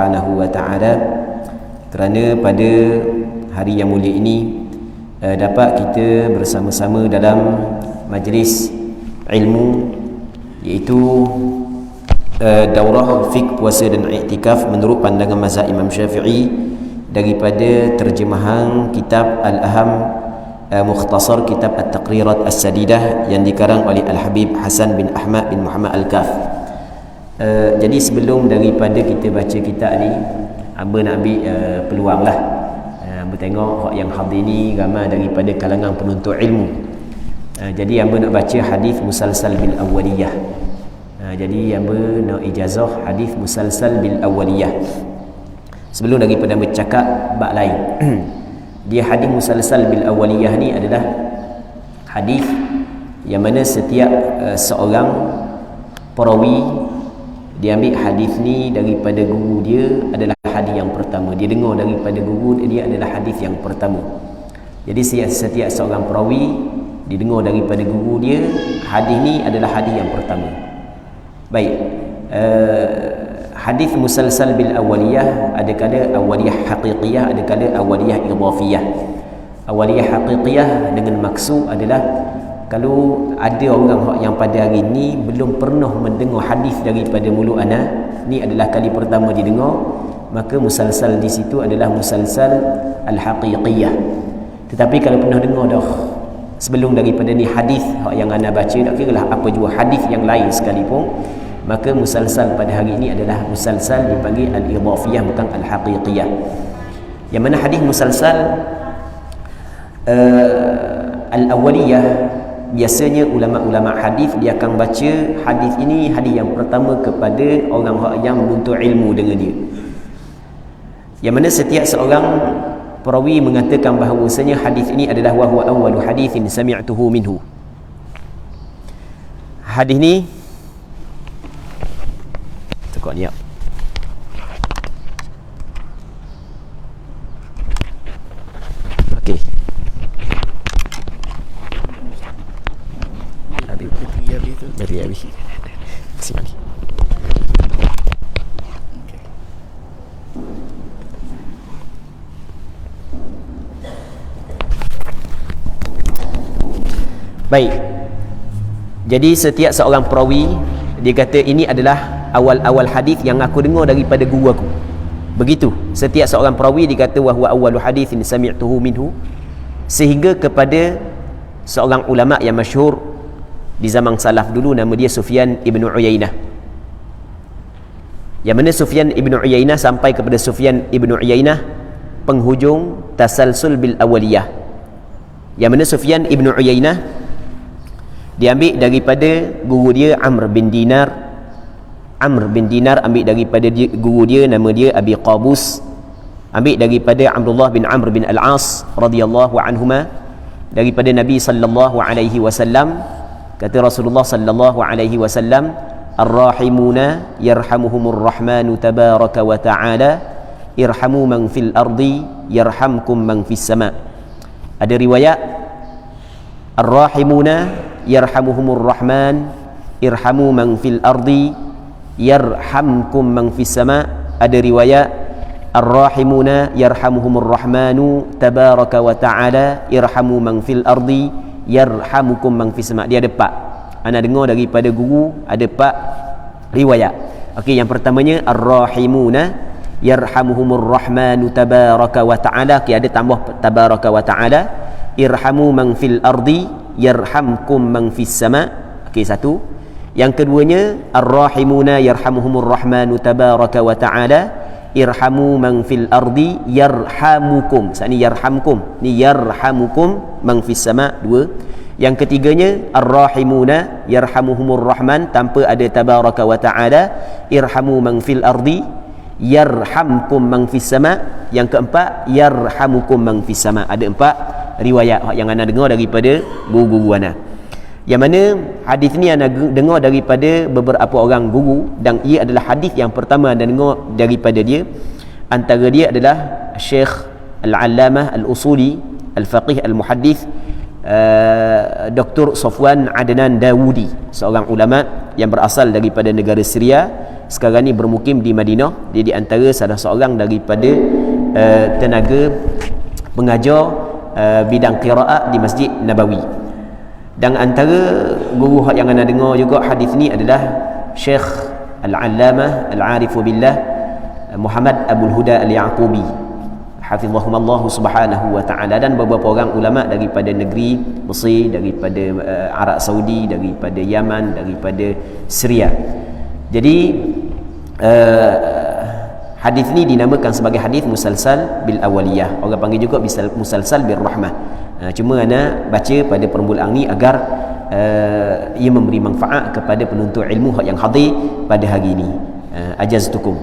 Subhanahu wa taala kerana pada hari yang mulia ini dapat kita bersama-sama dalam majlis ilmu, iaitu daurah fiqh puasa dan i'tikaf menurut pandangan mazhab Imam Syafi'i daripada terjemahan kitab Al-Aham Mukhtasar kitab At-Taqrirat As-Sadidah yang dikarang oleh Al-Habib Hasan bin Ahmad bin Muhammad Al-Kaf. Jadi sebelum daripada kita baca kitab ni, hamba nak ambil peluang lah, hamba tengok yang hadir ni ramai daripada kalangan penuntut ilmu. Jadi hamba nak baca hadis musalsal bil awwaliyah. Jadi hamba nak ijazah hadis musalsal bil awwaliyah. Sebelum daripada hamba cakap bab lain, dia hadis musalsal bil awwaliyah ni adalah hadis yang mana setiap seorang perawi dia ambil hadis ni daripada guru dia adalah hadis yang pertama. Dia dengar daripada guru dia adalah hadis yang pertama. Jadi setiap seorang perawi dia dengar daripada guru dia, hadis ni adalah hadis yang pertama. Baik, hadis musalsal bil awwaliyah ada kala awwaliyah haqiqiyah, ada kala awwaliyah idhafiyah. Awwaliyah haqiqiyah dengan maksud adalah kalau ada orang yang pada hari ni belum pernah mendengar hadis daripada mulut ana, ni adalah kali pertama didengar, maka musalsal di situ adalah musalsal al-haqiqiyah. Tetapi kalau pernah dengar dah sebelum daripada ni hadis yang ana baca, tak kiralah apa jua hadis yang lain sekalipun, maka musalsal pada hari ini adalah musalsal dipanggil al-idhafiyah, bukan al-haqiqiyah. Yang mana hadis musalsal al-awwaliyah, biasanya ulama-ulama hadis dia akan baca hadis ini hadis yang pertama kepada orang yang menuntut ilmu dengan dia. Yang mana setiap seorang perawi mengatakan bahawasanya hadis ini adalah wa huwa awwalu haditsin sami'tuhu minhu. Hadis ni tekok ni. Okey. Dari habis. Terima kasih. Baik. Jadi setiap seorang perawi dia kata ini adalah awal-awal hadis yang aku dengar daripada guru aku. Begitu. Setiap seorang perawi dia kata wa huwa awwalu haditsin sami'tuhu minhu, sehingga kepada seorang ulama yang masyhur di zaman salaf dulu, nama dia Sufyan ibn Uyainah. Yang mana Sufyan ibn Uyainah sampai kepada Sufyan ibn Uyainah penghujung tasalsul bil awaliyah. Yang mana Sufyan ibn Uyainah diambil daripada guru dia Amr bin Dinar. Amr bin Dinar ambil daripada guru dia, nama dia Abi Qabus. Ambil daripada Abdullah bin Amr bin Al-As radhiyallahu anhuma, daripada Nabi sallallahu alaihi wasallam. Kata Rasulullah sallallahu alaihi wasallam, ar-rahimuna yarhamuhumur rahmanu tabaraka wa ta'ala, irhamu man fil ardi yarhamkum man fis sama. Ada riwayat ar-rahimuna yarhamuhumur rahman irhamu man fil ardi yarhamkum man fis sama. Ada riwayat ar-rahimuna yarhamuhumur rahmanu tabaraka wa ta'ala irhamu man fil ardi yarhamukum man fis sama. Dia ada 4. Ana dengar daripada guru ada 4 riwayat. Okey, yang pertamanya ar-rahimuna yarhamuhumur rahmanu tabaraka wa ta'ala. Okey, ada tambah tabaraka wa ta'ala. Irhamu man fil ardi yarhamkum man fis sama. Okey, satu. Yang keduanya ar-rahimuna yarhamuhumur rahmanu tabaraka wa ta'ala irhamu man fil ardi yarhamukum. Saat ni yarhamkum, ni yarhamukum man fis sama. 2. Yang ketiganya ar-rahimuna yarhamuhumur rahman tanpa ada tabaraka wa ta'ala irhamu man fil ardi yarhamkum man fis sama. Yang keempat yarhamukum man fis sama. Ada 4 riwayat yang anda dengar daripada guru-guru anda. Yang mana hadis ni anda dengar daripada beberapa orang guru, dan ia adalah hadis yang pertama anda dengar daripada dia. Antara dia adalah Syekh Al-Allamah Al-Usuli Al-Faqih Al-Muhaddith Dr. Safwan Adnan Dawudi, seorang ulama yang berasal daripada negara Syria, sekarang ni bermukim di Madinah. Dia di antara salah seorang daripada tenaga pengajar bidang qiraat di Masjid Nabawi. Dan antara guru yang anda dengar juga hadis ni adalah Syekh Al-Allamah Al-Arifu Billah Muhammad Abul Huda Al-Yaqubi, hafizahumullah subhanahu wa ta'ala, dan beberapa orang ulama daripada negeri Mesir, daripada Arab Saudi, daripada Yaman, daripada Syria. Jadi hadis ni dinamakan sebagai hadis musalsal bil awaliyah. Orang panggil juga musalsal bil rahmah. Cuma ana baca pada permulaan ni agar ia memberi manfaat kepada penuntut ilmu yang hadir pada hari ini. Ajaztukum.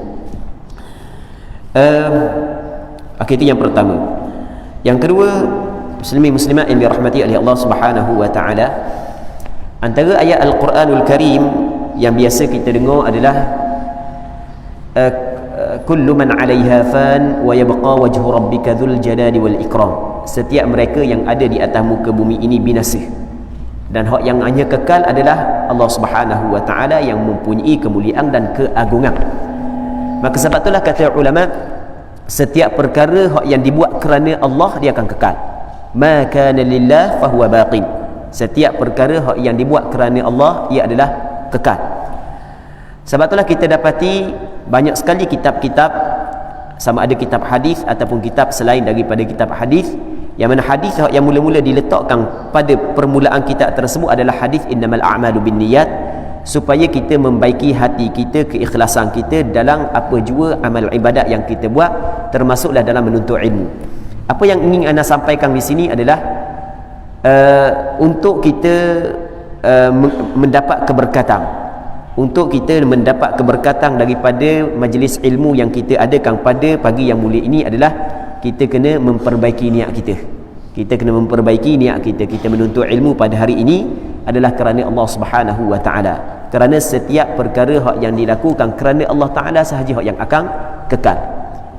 Okey, itu yang pertama. Yang kedua, muslimin muslimat yang dirahmati oleh Allah Subhanahu wa taala, antara ayat Al-Quranul Karim yang biasa kita dengar adalah kullu man 'alaiha fan wa yabqa wajhu rabbika dzul jalali wal ikram. Setiap mereka yang ada di atas muka bumi ini binasa, dan hak yang hanya kekal adalah Allah Subhanahu wa taala yang mempunyai kemuliaan dan keagungan. Maka sebab itulah kata ulama, setiap perkara hak yang dibuat kerana Allah dia akan kekal. Ma kana lillah fahuwa baqin. Setiap perkara hak yang dibuat kerana Allah ia adalah kekal. Sebab itulah kita dapati banyak sekali kitab-kitab, sama ada kitab hadis ataupun kitab selain daripada kitab hadis, yang mana hadis yang mula-mula diletakkan pada permulaan kitab tersebut adalah hadis innamal a'malu binniyat, supaya kita membaiki hati kita, keikhlasan kita dalam apa jua amal ibadat yang kita buat, termasuklah dalam menuntut ilmu. Apa yang ingin anda sampaikan di sini adalah untuk kita mendapat keberkatan, untuk kita mendapat keberkatan daripada majlis ilmu yang kita adakan pada pagi yang mulia ini adalah kita kena memperbaiki niat kita. Kita kena memperbaiki niat kita. Kita menuntut ilmu pada hari ini adalah kerana Allah Subhanahu wa taala. Kerana setiap perkara hak yang dilakukan kerana Allah taala sahaja hak yang akan kekal.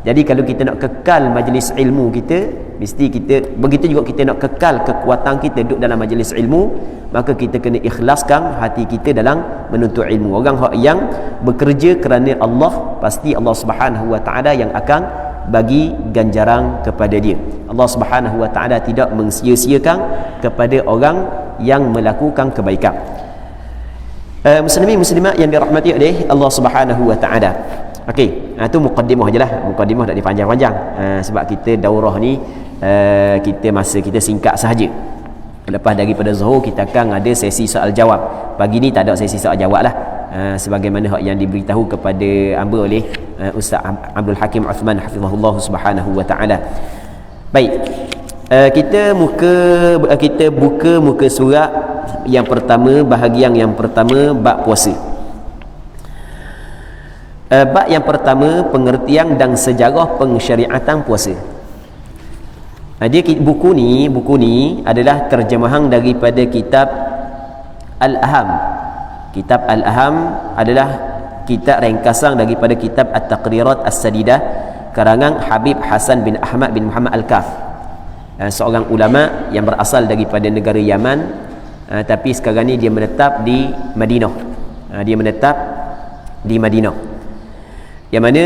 Jadi kalau kita nak kekal majlis ilmu kita, mesti kita, begitu juga kita nak kekal kekuatan kita duduk dalam majlis ilmu, maka kita kena ikhlaskan hati kita dalam menuntut ilmu. Orang hak yang bekerja kerana Allah, pasti Allah Subhanahu wa taala yang akan bagi ganjaran kepada dia. Allah Subhanahu wa taala tidak mensia-siakan kepada orang yang melakukan kebaikan. Muslimin muslimat yang dirahmati oleh Allah Subhanahu wa taala. Okey, itu mukaddimah ajalah. Mukaddimah tak dipanjang-panjang. Sebab kita daurah ni masa kita singkat sahaja. Lepas daripada Zuhur kita akan ada sesi soal jawab. Pagi ni tak ada sesi soal jawab lah. Sebagaimana hak yang diberitahu kepada hamba oleh Ustaz Abdul Hakim Uthman hafizahullah subhanahu wa taala. Baik. Kita buka muka surat yang pertama, bahagian yang pertama, bab puasa. Bab yang pertama, pengertian dan sejarah pensyariatan puasa. Buku ni adalah terjemahan daripada kitab Al-Aham. Kitab Al-Aham adalah kitab ringkasan daripada kitab At-Taqrirat As-Sadidah karangan Habib Hasan bin Ahmad bin Muhammad Al-Kaf, seorang ulama yang berasal daripada negara Yaman, tapi sekarang ni dia menetap di Madinah. Dia menetap di Madinah, yang mana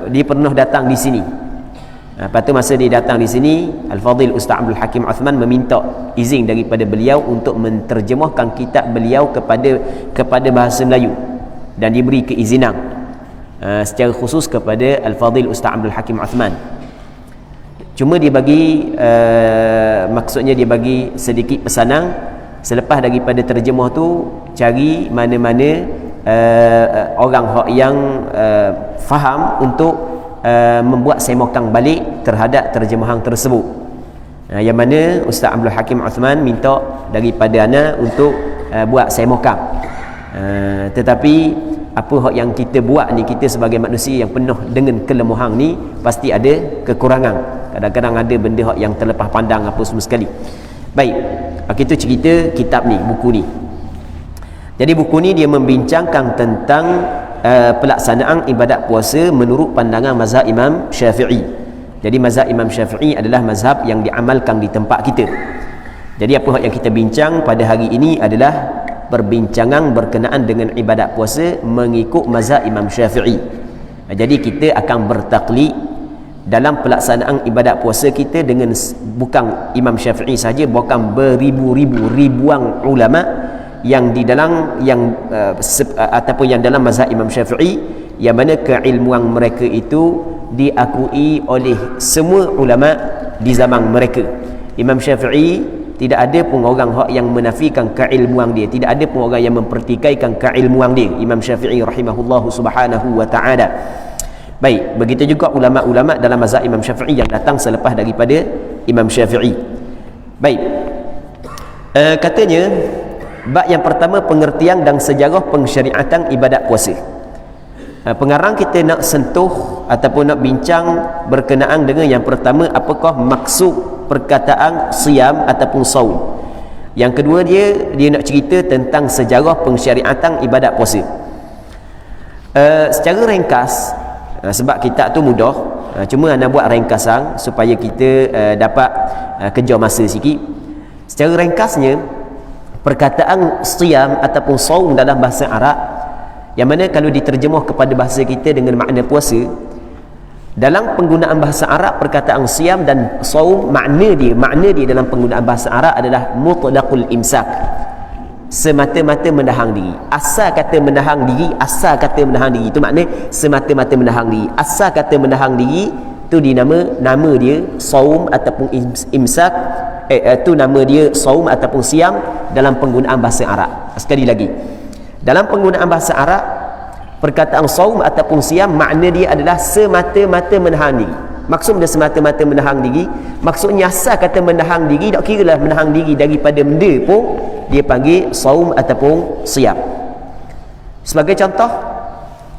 dia pernah datang di sini. Lepas tu masa dia datang di sini, Al-Fadhil Ustaz Abdul Hakim Uthman meminta izin daripada beliau untuk menterjemahkan kitab beliau kepada bahasa Melayu, dan diberi keizinan secara khusus kepada Al-Fadhil Ustaz Abdul Hakim Uthman. Cuma dia bagi maksudnya dia bagi sedikit pesanan, selepas daripada terjemah tu cari mana-mana orang yang faham untuk membuat semokan balik terhadap terjemahan tersebut. Yang mana Ustaz Abdul Hakim Uthman minta daripada ana untuk buat semokan. Tetapi apa hak yang kita buat ni, kita sebagai manusia yang penuh dengan kelemahan ni pasti ada kekurangan. Kadang-kadang ada benda hak yang terlepas pandang apa semua sekali. Baik, kita cerita kitab ni, buku ni. Jadi buku ni dia membincangkan tentang pelaksanaan ibadat puasa menurut pandangan mazhab Imam Syafi'i. Jadi mazhab Imam Syafi'i adalah mazhab yang diamalkan di tempat kita. Jadi apa yang kita bincang pada hari ini adalah perbincangan berkenaan dengan ibadat puasa mengikut mazhab Imam Syafi'i. Jadi kita akan bertaklid dalam pelaksanaan ibadat puasa kita dengan bukan Imam Syafi'i saja, bukan ribuan ulama yang di dalam ataupun yang dalam mazhab Imam Syafi'i, yang mana keilmuan mereka itu diakui oleh semua ulama di zaman mereka. Imam Syafi'i tidak ada pun orang yang menafikan keilmuan dia, tidak ada pun orang yang mempertikaikan keilmuan dia, Imam Syafi'i rahimahullahu subhanahu wa ta'ala. Baik, begitu juga ulama-ulama dalam mazhab Imam Syafi'i yang datang selepas daripada Imam Syafi'i. Baik, katanya bab yang pertama, pengertian dan sejarah pensyariatan ibadat puasa. Pengarang kita nak sentuh ataupun nak bincang berkenaan dengan yang pertama, apakah maksud perkataan siam ataupun saum. Yang kedua, dia nak cerita tentang sejarah pensyariatan ibadat puasa. Secara ringkas, sebab kitab tu mudah, cuma nak buat ringkasan supaya kita dapat kejar masa sikit. Secara ringkasnya, perkataan siam ataupun saum dalam bahasa Arab, yang mana kalau diterjemah kepada bahasa kita dengan makna puasa, dalam penggunaan bahasa Arab perkataan siam dan saum, makna dia dalam penggunaan bahasa Arab adalah mutlaqul imsak, semata-mata menahan diri. Asal kata menahan diri itu makna semata-mata menahan diri. Asal kata menahan diri tu nama dia saum ataupun imsak, tu nama dia saum ataupun siam dalam penggunaan bahasa Arab. Sekali lagi, dalam penggunaan bahasa Arab, perkataan saum ataupun siam makna dia adalah semata-mata menahan diri. Maksud dia semata-mata menahan diri, maksudnya asal kata menahan diri, tak kira lah menahan diri daripada benda pun dia panggil saum ataupun siam. Sebagai contoh,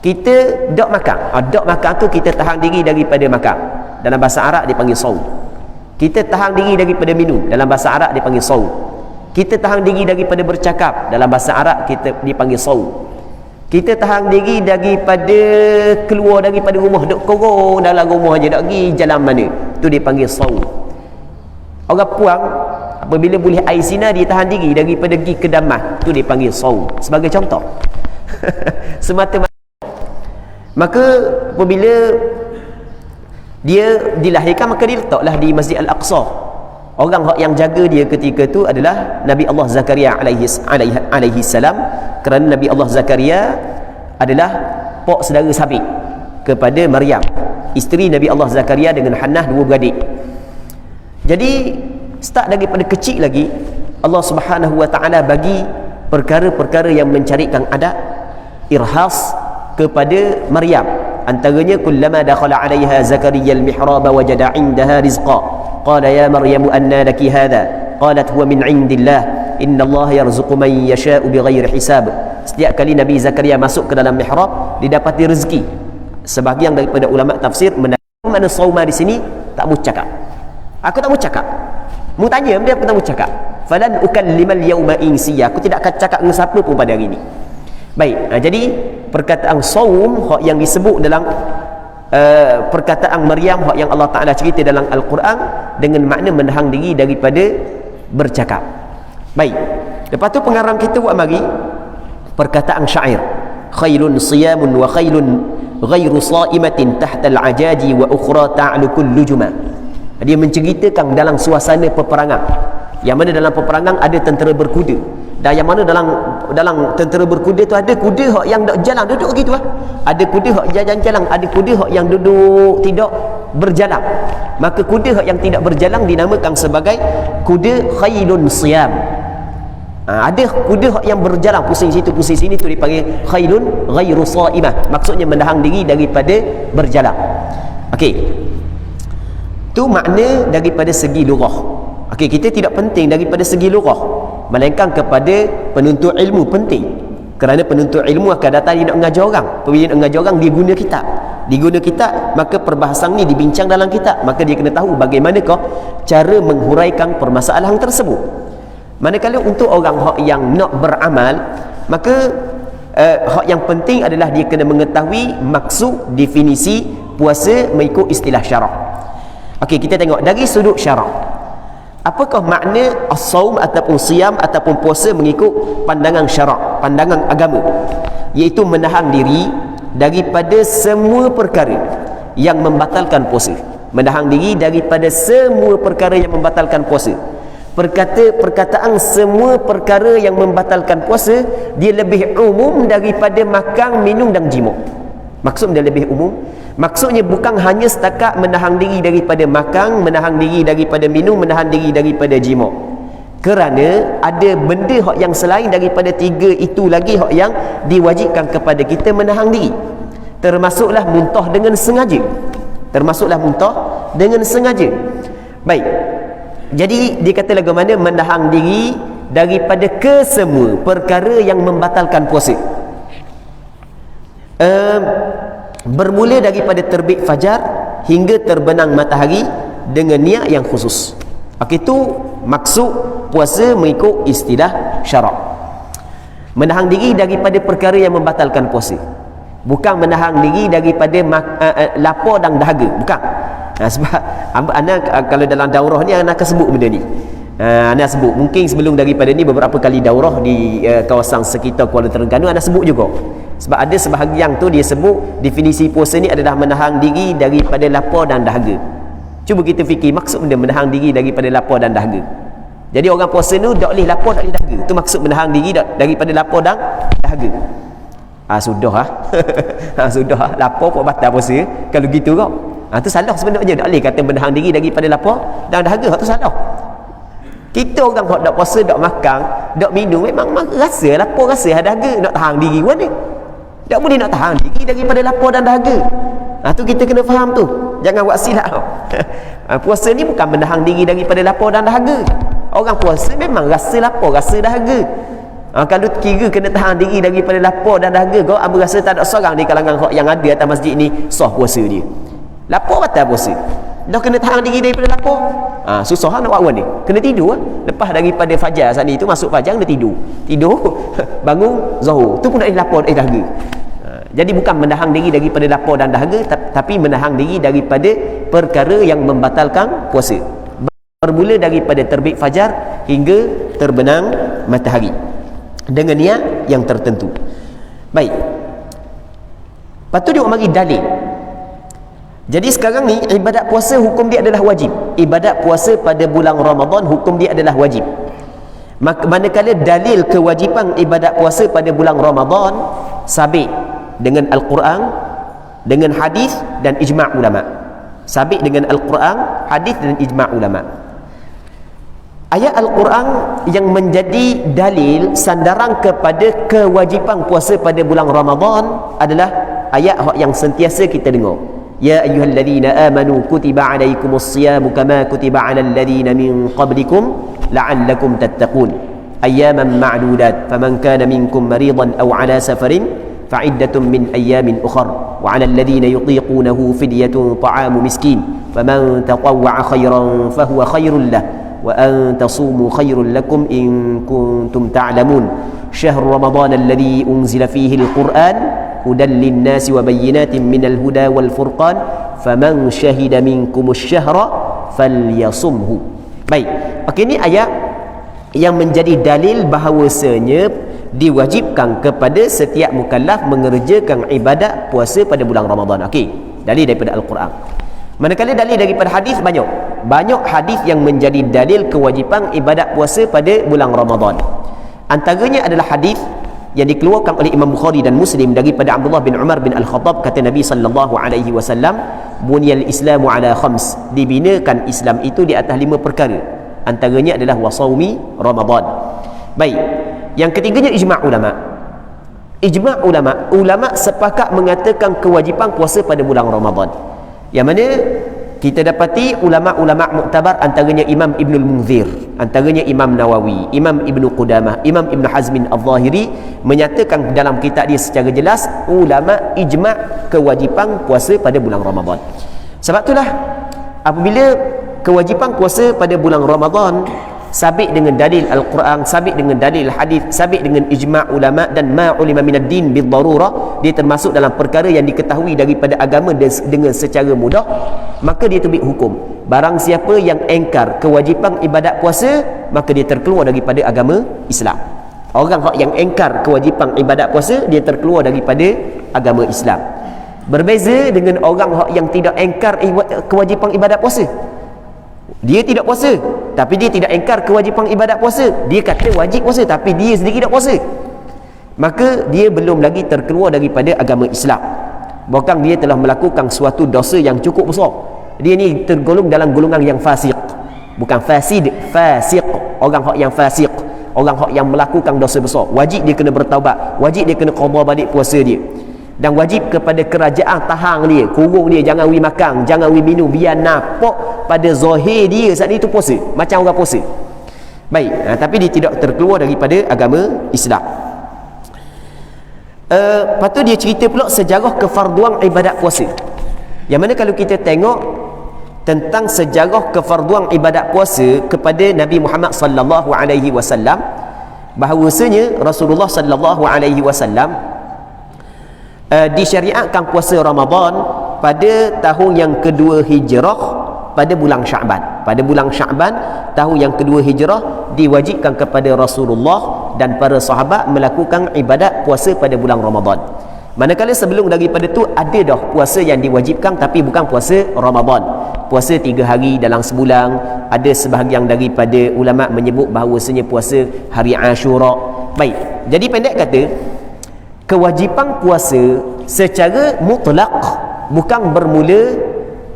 kita dok makan tu kita tahan diri daripada makan, dalam bahasa Arab dia panggil saum. Kita tahan diri daripada minum, dalam bahasa Arab dia panggil saum. Kita tahan diri daripada bercakap, dalam bahasa Arab kita dipanggil saum. Kita tahan diri daripada keluar daripada rumah, duk korong dalam rumah aja, duk pergi jalan mana, tu dipanggil saum. Orang puang apabila boleh air sinar, dia tahan diri daripada pergi ke damas, tu dipanggil saum. Sebagai contoh. Semata-mata. Maka apabila dia dilahirkan, maka dia letaklah di Masjid Al-Aqsa. Orang yang jaga dia ketika itu adalah Nabi Allah Zakaria alaihi salam, kerana Nabi Allah Zakaria adalah pak saudara sabit kepada Maryam, isteri Nabi Allah Zakaria dengan Hannah, dua beradik. Jadi start daripada kecil lagi, Allah Subhanahu wa taala bagi perkara-perkara yang mencarikan adab irhas kepada Maryam. Antaranya, kullama dakhala 'alaiha Zakaria al-mihrab wajada 'indaha rizqa qala ya Maryam anna laki hadha qalat huwa min 'indillah innallaha yarzuqu man yasha'u bighairi hisab. Setiap kali Nabi Zakaria masuk ke dalam mihrab, didapati rezeki. Sebahagian daripada ulama tafsir mana sauma di sini tak mau cakap. Aku tak mau cakap. Mu tanya dia, aku tak mau cakap. Falan ukallimal yawma insiya. Aku tidak akan cakap dengan siapa pun pada hari ini. Baik, jadi perkataan saum yang disebut dalam perkataan Maryam yang Allah Ta'ala cerita dalam Al-Quran dengan makna menahan diri daripada bercakap. Baik, lepas tu pengarang kita buat mari perkataan syair, khailun siyamun wa khailun ghairu sa'imatin tahta al-ajaji wa ukhra ta'lu kullu juma. Dia menceritakan dalam suasana peperangan, yang mana dalam peperangan ada tentera berkuda, dan yang mana dalam tentera berkuda tu ada kuda hak yang duk jalan duduk gitu lah. Ada kuda hak jalan-jalan, ada kuda hak yang duduk tidak berjalan. Maka kuda hak yang tidak berjalan dinamakan sebagai kuda khailun siyam. Ada kuda hak yang berjalan pusing situ pusing sini, tu dipanggil khailun ghairu saimah. Maksudnya menahan diri daripada berjalan. Okey. Tu makna daripada segi lughah. Okey, kita tidak penting daripada segi lughah, melainkan kepada penuntut ilmu penting. Kerana penuntut ilmu akan datang dia nak mengajar orang. Apabila nak mengajar orang, dia guna kitab. Diguna kitab, maka perbahasan ni dibincang dalam kitab. Maka dia kena tahu bagaimanakah cara menghuraikan permasalahan tersebut. Manakala untuk orang yang nak beramal, maka hak yang penting adalah dia kena mengetahui maksud definisi puasa mengikut istilah syarak. Okey, kita tengok dari sudut syarak. Apakah makna as-saum ataupun siyam ataupun puasa mengikut pandangan syarak, pandangan agama? Iaitu menahan diri daripada semua perkara yang membatalkan puasa. Menahan diri daripada semua perkara yang membatalkan puasa. Perkataan semua perkara yang membatalkan puasa, dia lebih umum daripada makan, minum dan jima. Maksud dia lebih umum. Maksudnya bukan hanya setakat menahan diri daripada makan, menahan diri daripada minum, menahan diri daripada jima. Kerana ada benda yang selain daripada tiga itu lagi yang diwajibkan kepada kita menahan diri. Termasuklah muntah dengan sengaja. Termasuklah muntah dengan sengaja. Baik. Jadi dia kata lagu mana menahan diri daripada kesemua perkara yang membatalkan puasa. Bermula daripada terbit fajar hingga terbenam matahari dengan niat yang khusus. Itu maksud puasa mengikut istilah syarak. Menahan diri daripada perkara yang membatalkan puasa, bukan menahan diri daripada lapar dan dahaga, bukan. Sebab anak kalau dalam daurah ni anak akan sebut benda ni. Anak sebut mungkin sebelum daripada ni beberapa kali daurah di kawasan sekitar Kuala Terengganu anak sebut juga. Sebab ada sebahagian tu dia sebut definisi puasa ni adalah menahan diri daripada lapar dan dahaga. Cuba kita fikir maksud benda menahan diri daripada lapar dan dahaga. Jadi orang puasa tu tak boleh lapar, tak boleh dahaga. Itu maksud menahan diri daripada lapar dan dahaga. Sudah lapar pun batal puasa kalau gitu kau. Tu salah sebenarnya. Tak boleh kata menahan diri daripada lapar dan dahaga. Tu salah. Kita orang hok tak puasa, tak makan, tak minum, memang rasa lapar, rasa dahaga, nak tahan diri mana? Tak boleh nak tahan diri daripada lapar dan dahaga. Tu kita kena faham tu. Jangan buat silap. Puasa ni bukan menahan diri daripada lapar dan dahaga. Orang puasa memang rasa lapar, rasa dahaga. Kalau kira kena tahan diri daripada lapar dan dahaga, kau abu rasa tak ada seorang di kalangan yang ada atas masjid ni sah puasa dia. Lapar batal puasa. Dah kena tahan diri daripada lapar. Susah nak buat apa ni? Kena tidur lepas daripada fajar saat ni tu, masuk fajar kena tidur. Bangun zuhur. Tu pun dah lapar, dahaga. Jadi bukan menahan diri daripada lapar dan dahaga, tapi menahan diri daripada perkara yang membatalkan puasa. Bermula daripada terbit fajar hingga terbenam matahari dengan niat yang tertentu. Baik. Patut dia mari dalil. Jadi sekarang ni ibadat puasa hukum dia adalah wajib. Ibadat puasa pada bulan Ramadan hukum dia adalah wajib. Manakala dalil kewajipan ibadat puasa pada bulan Ramadan sabit dengan Al-Quran, dengan hadis dan ijma' ulama. Sabit dengan Al-Quran, hadis dan ijma' ulama. Ayat Al-Quran yang menjadi dalil sandaran kepada kewajipan puasa pada bulan Ramadan adalah ayat yang sentiasa kita dengar. Ya ayyuhalladzina amanu kutiba alaikumus siyamu kama kutiba alal ladzina min qablikum la'allakum tattaqun. Ayyaman ma'dudat faman kana minkum maridan aw ala safarin fa'iddatun min ayyamin ukhra wa 'alal ladzina yutiqunahu fidyatun ta'amu miskin faman tatawwa'a khairan fahuwa khairul lahu wa an tasumu khairul lakum in kuntum ta'lamun. Syahrul Ramadan alladhi unzila fihi al-Qur'an hudan lin-nasi wa bayyinatin minal huda wal furqan faman syahida minkumus syahra falyasumhu. Baik. Ini ayat yang menjadi dalil bahawasanya diwajibkan kepada setiap mukallaf mengerjakan ibadat puasa pada bulan Ramadan. Dalil daripada Al-Quran. Manakala dalil daripada hadis banyak hadis yang menjadi dalil kewajipan ibadat puasa pada bulan Ramadan. Antaranya adalah hadis yang dikeluarkan oleh Imam Bukhari dan Muslim daripada Abdullah bin Umar bin Al-Khattab, kata Nabi sallallahu alaihi wasallam, bunyal islamu ala khams, dibinakan Islam itu di atas 5 perkara. Antaranya adalah wasaumi Ramadan. Baik. Yang ketiganya ijma' ulama. Ijma' ulama sepakat mengatakan kewajipan puasa pada bulan Ramadan. Yang mana kita dapati ulama-ulama muktabar, antaranya Imam Ibnul Munzir, antaranya Imam Nawawi, Imam Ibnu Qudamah, Imam Ibn Hazmin Al-Zahiri menyatakan dalam kitab dia secara jelas ulama ijma' kewajipan puasa pada bulan Ramadan. Sebab itulah apabila kewajipan puasa pada bulan Ramadan sabit dengan dalil Al-Quran, sabit dengan dalil hadis, sabit dengan ijma' ulama, dan ma ulima minad din bil darurah, dia termasuk dalam perkara yang diketahui daripada agama dengan secara mudah, maka dia terbit hukum. Barang siapa yang engkar kewajipan ibadat puasa, maka dia terkeluar daripada agama Islam. Orang yang engkar kewajipan ibadat puasa, dia terkeluar daripada agama Islam. Berbeza dengan orang yang tidak engkar kewajipan ibadat puasa. Dia tidak puasa, tapi dia tidak engkar kewajipan ibadat puasa. Dia kata wajib puasa, tapi dia sendiri tak puasa. Maka dia belum lagi terkeluar daripada agama Islam. Bahkan dia telah melakukan suatu dosa yang cukup besar. Dia ni tergolong dalam golongan yang fasik. Bukan fasid, fasik. Orang yang fasik, orang yang melakukan dosa besar. Wajib dia kena bertaubat, wajib dia kena qada balik puasa dia. Dan wajib kepada kerajaan tahan dia, kurung dia, jangan wi makan, jangan wi minum, biar nampak pada zahir dia saat itu puasa, macam orang puasa. Baik, tapi dia tidak terkeluar daripada agama Islam. Lepas tu dia cerita pula sejarah kefarduan ibadat puasa. Yang mana kalau kita tengok tentang sejarah kefarduan ibadat puasa kepada Nabi Muhammad sallallahu alaihi wasallam, bahawasanya Rasulullah sallallahu alaihi wasallam disyariatkan puasa Ramadan pada tahun yang kedua hijrah, pada bulan Sya'ban. Pada bulan Sya'ban tahun yang kedua hijrah diwajibkan kepada Rasulullah dan para sahabat melakukan ibadat puasa pada bulan Ramadan. Manakala sebelum daripada tu ada dah puasa yang diwajibkan, tapi bukan puasa Ramadan. Puasa 3 hari dalam sebulan. Ada sebahagian daripada ulama menyebut bahawasanya puasa hari Ashura. Baik, jadi pendek kata, kewajipan puasa secara mutlak bukan bermula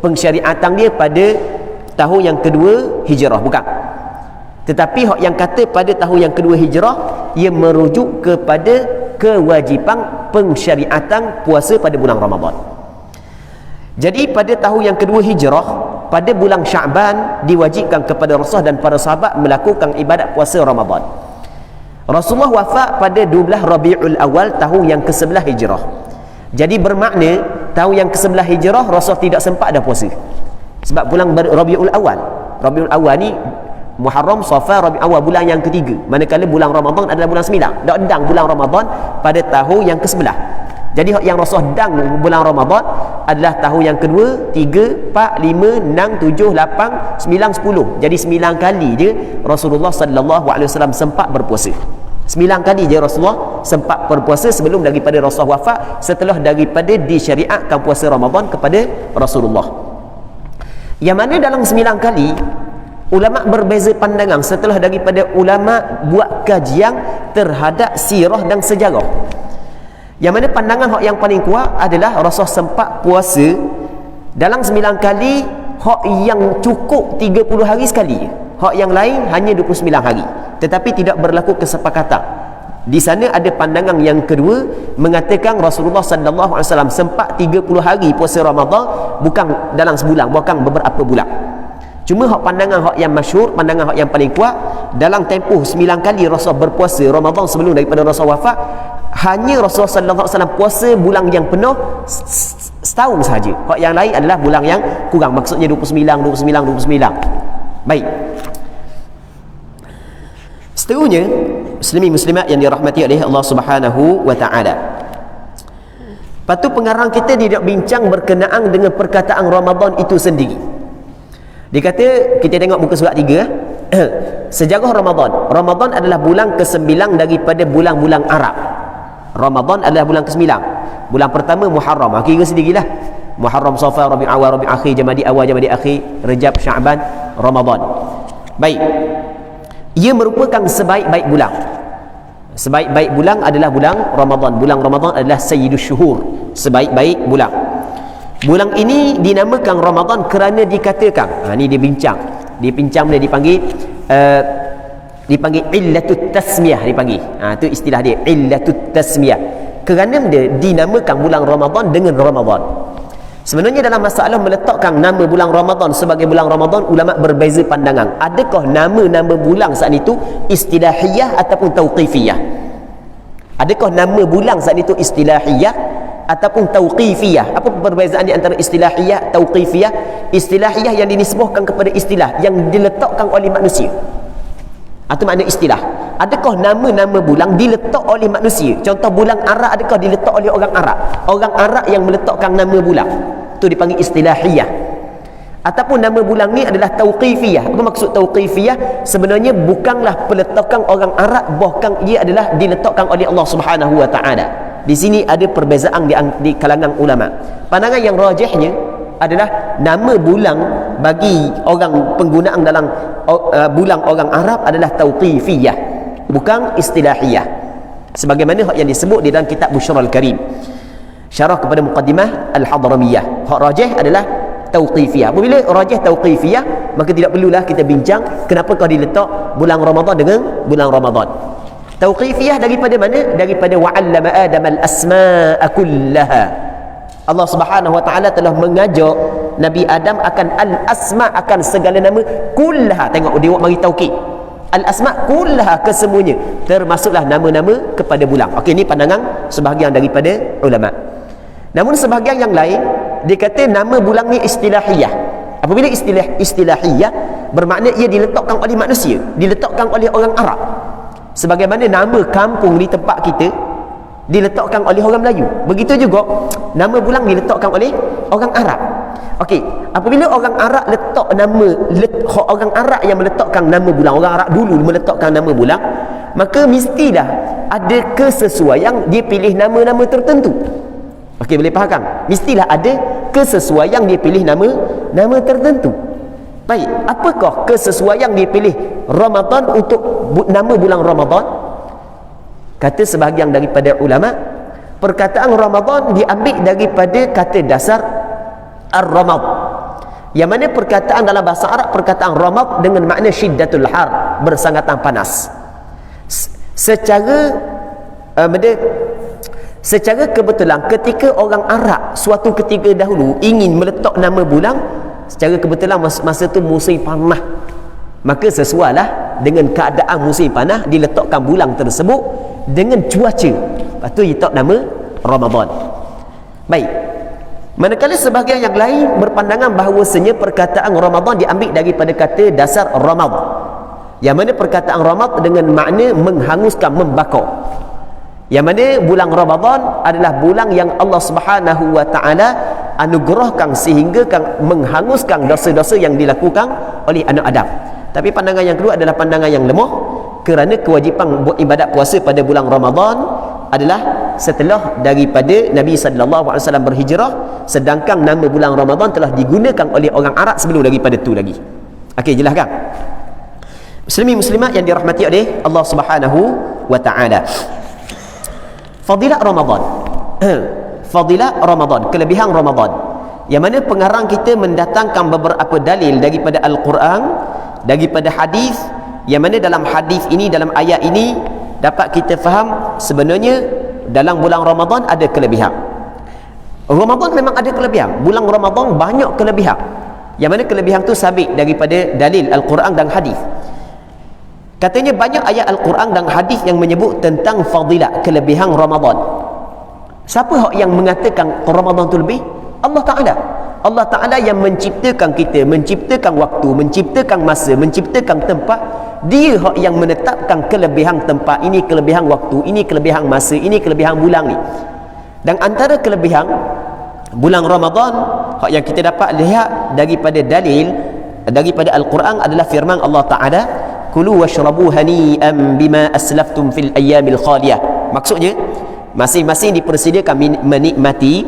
pensyariatan dia pada tahun yang kedua hijrah, bukan. Tetapi hak yang kata pada tahun yang kedua hijrah, ia merujuk kepada kewajipan pensyariatan puasa pada bulan Ramadan. Jadi pada tahun yang kedua hijrah, pada bulan Sya'ban diwajibkan kepada Rasulullah dan para sahabat melakukan ibadat puasa Ramadan. Rasulullah wafat pada 12 Rabiul Awal tahun yang ke-11 hijrah. Jadi bermakna tahun yang ke-11 hijrah Rasul tidak sempat dah puasa. Sebab bulan Rabiul Awal, Rabiul Awal ni Muharram, Safar, Rabiul Awal, bulan yang ketiga. Manakala bulan Ramadan adalah bulan 9. Dak dang bulan Ramadan pada tahun yang ke-11. Jadi yang Rasul dang bulan Ramadan adalah tahun yang kedua, 3, 4, 5, 6, 7, 8, 9, 10. Jadi 9 kali je Rasulullah sallallahu alaihi wasallam sempat berpuasa. 9 kali je Rasulullah sempat berpuasa sebelum daripada Rasulullah wafat, setelah daripada disyariatkan puasa Ramadan kepada Rasulullah. Yang mana dalam 9 kali ulama berbeza pandangan setelah daripada ulama buat kajian terhadap sirah dan sejarah. Yang mana pandangan hak yang paling kuat adalah Rasul sempat puasa dalam 9 kali, hak yang cukup 30 hari sekali. Hak yang lain hanya 29 hari. Tetapi tidak berlaku kesepakatan. Di sana ada pandangan yang kedua mengatakan Rasulullah sallallahu alaihi wasallam sempat 30 hari puasa Ramadan, bukan dalam sebulan, bukan beberapa bulan. Cuma hak pandangan hak yang masyhur, pandangan hak yang paling kuat, dalam tempoh 9 kali Rasul berpuasa Ramadan sebelum daripada Rasul wafat, hanya Rasulullah sallallahu alaihi wasallam puasa bulan yang penuh setahun sahaja. Hak yang lain adalah bulan yang kurang, maksudnya 29. Baik. Seterusnya, muslimin muslimat yang dirahmati oleh Allah Subhanahu wa taala. Patu pengarang kita tidak bincang berkenaan dengan perkataan Ramadan itu sendiri. Dia kata, kita tengok muka surat 3. Sejarah Ramadan. Ramadan adalah bulan ke-9 daripada bulan-bulan Arab. Ramadan adalah bulan ke-9. Bulan pertama Muharram, kira sendirilah. Muharram, Safar, Rabiul Awal, Rabiul Akhir, Jamadi Awal, Jamadi Akhir, Rejab, Sya'ban, Ramadan. Baik. Ia merupakan sebaik-baik bulan. Sebaik-baik bulan adalah bulan Ramadan. Bulan Ramadan adalah Sayyidus Syuhur, sebaik-baik bulan. Bulan ini dinamakan Ramadan kerana dikatakan, ni dia bincang. Dia dipanggil illatut tasmiyah, dipanggil. Tu istilah dia, illatut tasmiyah. Kerana dia dinamakan bulan Ramadan dengan Ramadan. Sebenarnya dalam masalah meletakkan nama bulan Ramadan sebagai bulan Ramadan, ulama berbeza pandangan. Adakah nama-nama bulan saat itu istilahiyah ataupun tauqifiyah? Adakah nama bulan saat itu istilahiyah ataupun tauqifiyah? Apa perbezaan di antara istilahiyah, tauqifiyah? Istilahiyah yang dinisbahkan kepada istilah yang diletakkan oleh manusia. Itu makna istilah. Adakah nama-nama bulan diletak oleh manusia? Contoh bulan Arab, adakah diletak oleh orang Arab? Orang Arab yang meletakkan nama bulan, itu dipanggil istilahiyah. Ataupun nama bulan ni adalah tauqifiyah. Apa maksud tauqifiyah? Sebenarnya bukanlah peletakan orang Arab, bahkan ia adalah diletakkan oleh Allah Subhanahu wa taala. Di sini ada perbezaan di kalangan ulama. Pandangan yang rajihnya adalah nama bulan bagi orang penggunaan dalam bulan orang Arab adalah tauqifiyah, bukan istilahiyah. Sebagaimana hak yang disebut di dalam kitab Bushrul Karim, syarah kepada Muqaddimah Al-Hadramiyah. Hak rajih adalah tauqifiyah. Apabila rajih tauqifiyah, maka tidak perlulah kita bincang kenapa kau diletak bulan Ramadan dengan bulan Ramadan. Tauqifiyah daripada mana? Daripada wa'allama Adam al-asma'a kullaha. Allah Subhanahu wa taala telah mengajak Nabi Adam akan al-asma, akan segala nama, kullaha. Tengok dia mari taukid. Al-asma kullaha, kesemuanya, termasuklah nama-nama kepada bulan. Okey, ini pandangan sebahagian daripada ulama. Namun sebahagian yang lain dia kata nama bulan ni istilahiyah. Apabila istilahiyah bermakna ia diletakkan oleh manusia, diletakkan oleh orang Arab. Sebagaimana nama kampung di tempat kita diletakkan oleh orang Melayu, begitu juga nama bulan diletakkan oleh orang Arab. Okey, apabila orang Arab letak nama, orang Arab yang meletakkan nama bulan, orang Arab dulu meletakkan nama bulan, maka mestilah ada kesesuaian dia pilih nama-nama tertentu. Okey, boleh faham? Mestilah ada kesesuaian dia pilih nama tertentu. Baik, apakah kesesuaian dia pilih Ramadan untuk nama bulan Ramadan? Kata sebahagian daripada ulama, perkataan Ramadan diambil daripada kata dasar ar-ramad, yang mana perkataan dalam bahasa Arab, perkataan ramad dengan makna syiddatul har, bersangatan panas. Secara kebetulan ketika orang Arab suatu ketika dahulu ingin meletak nama bulan, secara kebetulan masa tu musim panas, maka sesuailah dengan keadaan musim panas diletakkan bulan tersebut dengan cuaca. Lepas tu letak nama Ramadan. Baik, manakala sebahagian yang lain berpandangan bahawasanya perkataan Ramadan diambil daripada kata dasar ramad, yang mana perkataan ramad dengan makna menghanguskan, membakar, yang mana bulan Ramadan adalah bulan yang Allah Subhanahu wa taala anugerahkan sehingga kan menghanguskan dosa-dosa yang dilakukan oleh anak Adam. Tapi pandangan yang kedua adalah pandangan yang lemah, kerana kewajipan buat ibadat puasa pada bulan Ramadan adalah setelah daripada Nabi sallallahu alaihi wasallam berhijrah, sedangkan nama bulan Ramadan telah digunakan oleh orang Arab sebelum daripada tu lagi. Okey, jelas kan? Muslimin muslimat yang dirahmati oleh Allah Subhanahu wa taala. Fadilat Ramadan. Fadilat Ramadan, kelebihan Ramadan, yang mana pengarang kita mendatangkan beberapa dalil daripada Al-Quran, daripada hadis, yang mana dalam hadis ini, dalam ayat ini dapat kita faham sebenarnya dalam bulan Ramadan ada kelebihan. Ramadan memang ada kelebihan. Bulan Ramadan banyak kelebihan, yang mana kelebihan tu sabit daripada dalil Al-Quran dan hadis. Katanya banyak ayat Al-Quran dan hadis yang menyebut tentang fadilat, kelebihan Ramadan. Siapa hak yang mengatakan Ramadan tu lebih? Allah Ta'ala. Allah Ta'ala yang menciptakan kita, menciptakan waktu, menciptakan masa, menciptakan tempat. Dia hak yang menetapkan kelebihan tempat ini, kelebihan waktu ini, kelebihan masa ini, kelebihan bulan ni. Dan antara kelebihan bulan Ramadan hak yang kita dapat lihat daripada dalil daripada Al-Quran adalah firman Allah Ta'ala, kulu washrabu hani'an bima aslaftum fil ayyamil khaliyah. Maksudnya masing-masing dipersediakan menikmati,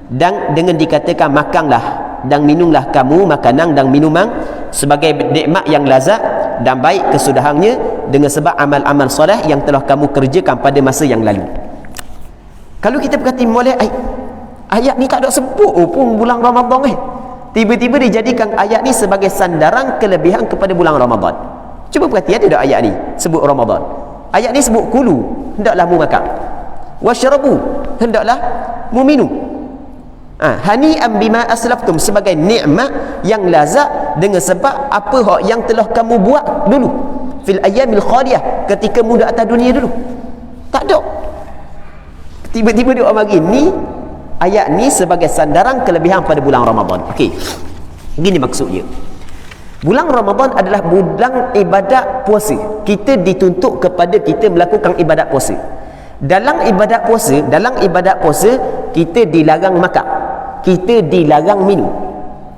dan dengan dikatakan makanlah dan minumlah kamu makanan dan minuman sebagai nikmat yang lazat dan baik kesudahannya dengan sebab amal-amal soleh yang telah kamu kerjakan pada masa yang lalu. Kalau kita berkata mulai ayat ni tak ada sebut pun bulan Ramadan tiba-tiba dijadikan ayat ni sebagai sandaran kelebihan kepada bulan Ramadan. Cuba perhatikan, ada ayat ni sebut Ramadan. Ayat ni sebut kulu, hendaklah mu makan. Washrabu, hendaklah mu minum. Hani'an bima aslaftum, sebagai nikmat yang lazat dengan sebab apa hak yang telah kamu buat dulu fil ayyamil khaliyah, ketika muda atas dunia dulu. Tak ada. Tiba-tiba dia bagi ni ayat ni sebagai sandaran kelebihan pada bulan Ramadan. Okey. Begini maksudnya. Bulan Ramadan adalah bulan ibadat puasa. Kita dituntut kepada kita melakukan ibadat puasa. Dalam ibadat puasa kita dilarang makan, kita dilarang minum.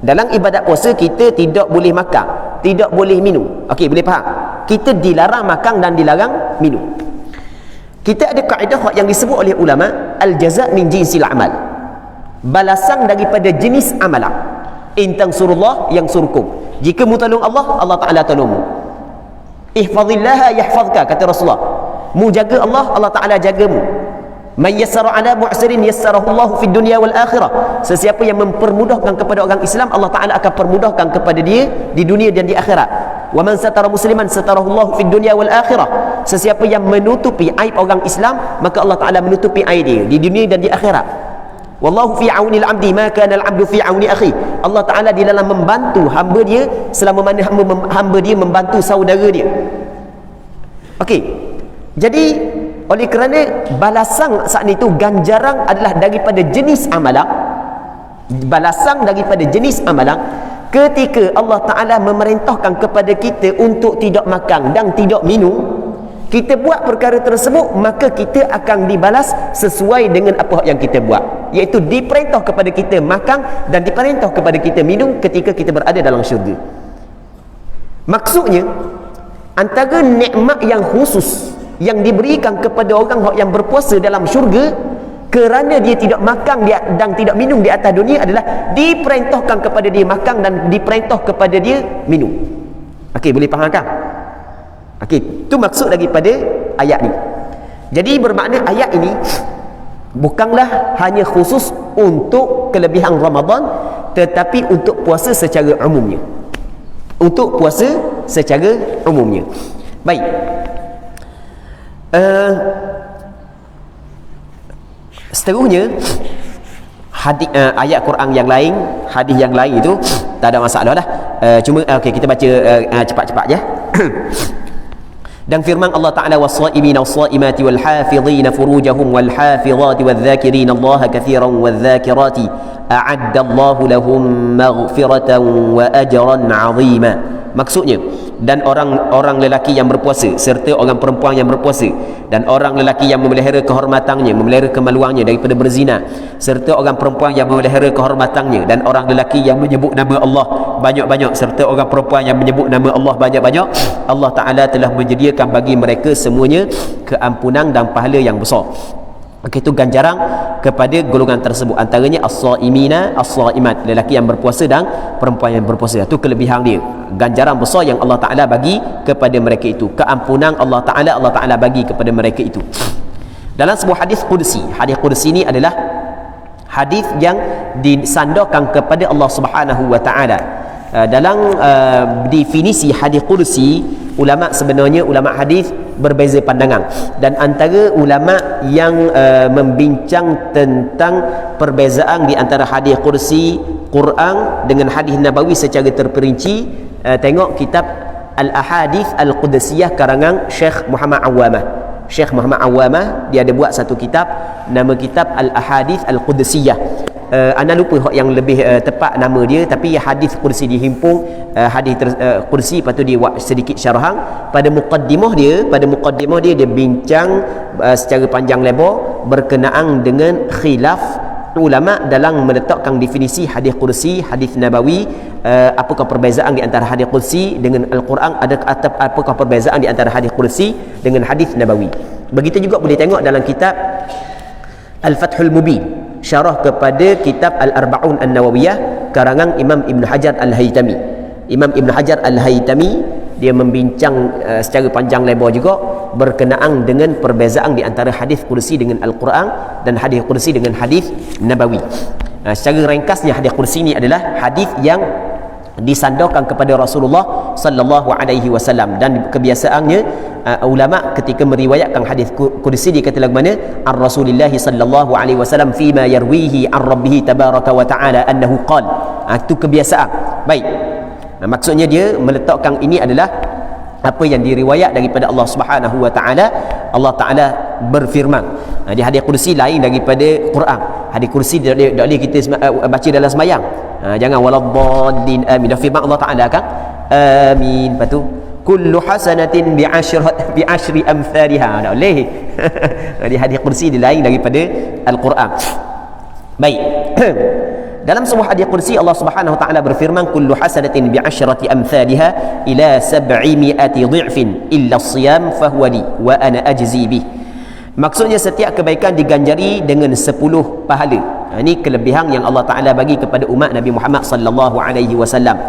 Dalam ibadat puasa kita tidak boleh makan, tidak boleh minum. Okey, boleh faham? Kita dilarang makan dan dilarang minum. Kita ada kaedah yang disebut oleh ulama, al-jaza' min jinsil amal. Balasan daripada jenis amalan. In tansurullah yang surkum. Jika mu tolong Allah, Allah Ta'ala tolongmu. Ihfazillaha yahfazka, kata Rasulullah. Mu jaga Allah, Allah Ta'ala jagamu. Man yassara ala mu'sirin yassarahullahu fid dunya wal akhirah. Sesiapa yang mempermudahkan kepada orang Islam, Allah Ta'ala akan permudahkan kepada dia di dunia dan di akhirat. Wa man satara musliman satarahullahu fid dunya wal akhirah. Sesiapa yang menutupi aib orang Islam, maka Allah Ta'ala menutupi aib dia di dunia dan di akhirat. Wallahu fi auni al-'abdi ma kana al-'abdu fi auni akhi. Allah Ta'ala di dalam membantu hamba dia selama mana hamba dia membantu saudara dia. Okey. Jadi oleh kerana balasan saat itu ganjaran adalah daripada jenis amalan. Balasan daripada jenis amalan, ketika Allah Ta'ala memerintahkan kepada kita untuk tidak makan dan tidak minum, kita buat perkara tersebut, maka kita akan dibalas sesuai dengan apa yang kita buat, iaitu diperintah kepada kita makan dan diperintah kepada kita minum ketika kita berada dalam syurga. Maksudnya, antara nikmat yang khusus yang diberikan kepada orang yang berpuasa dalam syurga, kerana dia tidak makan dan tidak minum di atas dunia, adalah diperintahkan kepada dia makan dan diperintah kepada dia minum. Okey, boleh faham kan? Okey, itu maksud daripada ayat ni. Jadi bermakna ayat ini bukanlah hanya khusus untuk kelebihan Ramadan, tetapi untuk puasa secara umumnya. Untuk puasa secara umumnya. Baik. Seterusnya ayat Quran yang lain, hadis yang lain itu tak ada masalah dah. Cuma okey, kita baca cepat-cepat je. Dan firman Allah Ta'ala, was-saimina was-saimati wal-hafizina furujahum wal-hafizati wadh-dhakirina Allah katsiran wadh-dhakirati a'adda Allahu lahum maghfiratan wa ajran 'azima. Maksudnya, dan orang lelaki yang berpuasa serta orang perempuan yang berpuasa, dan orang lelaki yang memelihara kehormatannya, memelihara kemaluannya daripada berzina, serta orang perempuan yang memelihara kehormatannya, dan orang lelaki yang menyebut nama Allah banyak-banyak, serta orang perempuan yang menyebut nama Allah banyak-banyak, Allah Ta'ala telah menyediakan bagi mereka semuanya keampunan dan pahala yang besar. Okey, itu ganjaran kepada golongan tersebut, antaranya as-saimina as-saimat, lelaki yang berpuasa dan perempuan yang berpuasa. Itu kelebihan dia, ganjaran besar yang Allah Ta'ala bagi kepada mereka itu, keampunan Allah Ta'ala bagi kepada mereka itu. Dalam sebuah hadis qudsi ini adalah hadis yang disandarkan kepada Allah Subhanahu wa Ta'ala. Dalam definisi hadis qudsi, ulama hadis berbeza pandangan, dan antara ulama yang membincang tentang perbezaan di antara hadis qudsi Quran dengan hadis nabawi secara terperinci, tengok kitab Al-Ahadith Al-Qudsiyah karangan Syekh Muhammad Awwamah. Dia ada buat satu kitab, nama kitab Al-Ahadith Al-Qudsiyah. Ana lupa yang lebih tepat nama dia, tapi hadis kursi dihimpun hadis kursi, lepas tu dia buat sedikit syarahan. Pada muqaddimah dia dia bincang secara panjang lebar berkenaan dengan khilaf ulama dalam meletakkan definisi hadis kursi, hadis nabawi. Apakah perbezaan di antara hadis kursi dengan Al-Quran, apakah perbezaan di antara hadis kursi dengan hadis nabawi. Begitu juga boleh tengok dalam kitab Al-Fathul Mubin, syarah kepada kitab Al-Arba'un An-Nawawiyah karangan Imam Ibn Hajar Al-Haytami. Imam Ibn Hajar Al-Haytami dia membincang secara panjang lebar juga berkenaan dengan perbezaan di antara hadis kursi dengan Al-Quran dan hadis kursi dengan hadis nabawi. Secara ringkasnya, hadis kursi ini adalah hadis yang disandarkan kepada Rasulullah sallallahu alaihi wasallam, dan kebiasaannya ulama ketika meriwayatkan hadis qudsi dia kata lagu mana, ar Rasulillah sallallahu alaihi wasallam fima yarwihi an rabbih tabaraka wa taala annahu qala. Itu kebiasaan. Baik. Maksudnya dia meletakkan ini adalah apa yang diriwayat daripada Allah Subhanahu wa taala. Allah Taala berfirman. Di hadis qudsi lain daripada Quran. Hadis qudsi tak boleh kita baca dalam sembahyang. Jangan waladdallin amin. Firman Allah Taala kan, amin. Lepas tu kullu hasanatin bi'ashri amthaliha. Tak boleh. Di hadis kursi dia lain daripada Al-Quran. Baik. Dalam sebuah hadis kursi Allah Subhanahu wa taala berfirman kullu hasanatin bi'ashrati amthaliha ila 700 dhifin illa as-siyam fahuwa li wa ana ajzi bih. Maksudnya setiap kebaikan diganjari dengan 10 pahala. Ini kelebihan yang Allah Taala bagi kepada umat Nabi Muhammad sallallahu alaihi wasallam.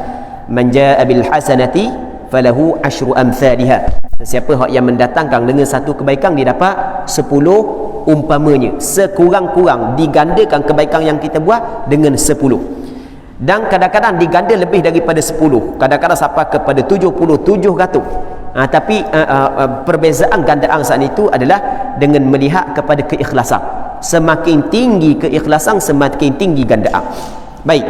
Man jaa bil hasanati falahu asyru amsalha. Siapa yang mendatangkan dengan satu kebaikan dia dapat 10 umpamanya. Sekurang-kurang digandakan kebaikan yang kita buat dengan 10. Dan kadang-kadang diganda lebih daripada 10. Kadang-kadang sampai kepada 7700. Tapi perbezaan gandaan saat itu adalah dengan melihat kepada keikhlasan. Semakin tinggi keikhlasan, semakin tinggi gandaan. Baik.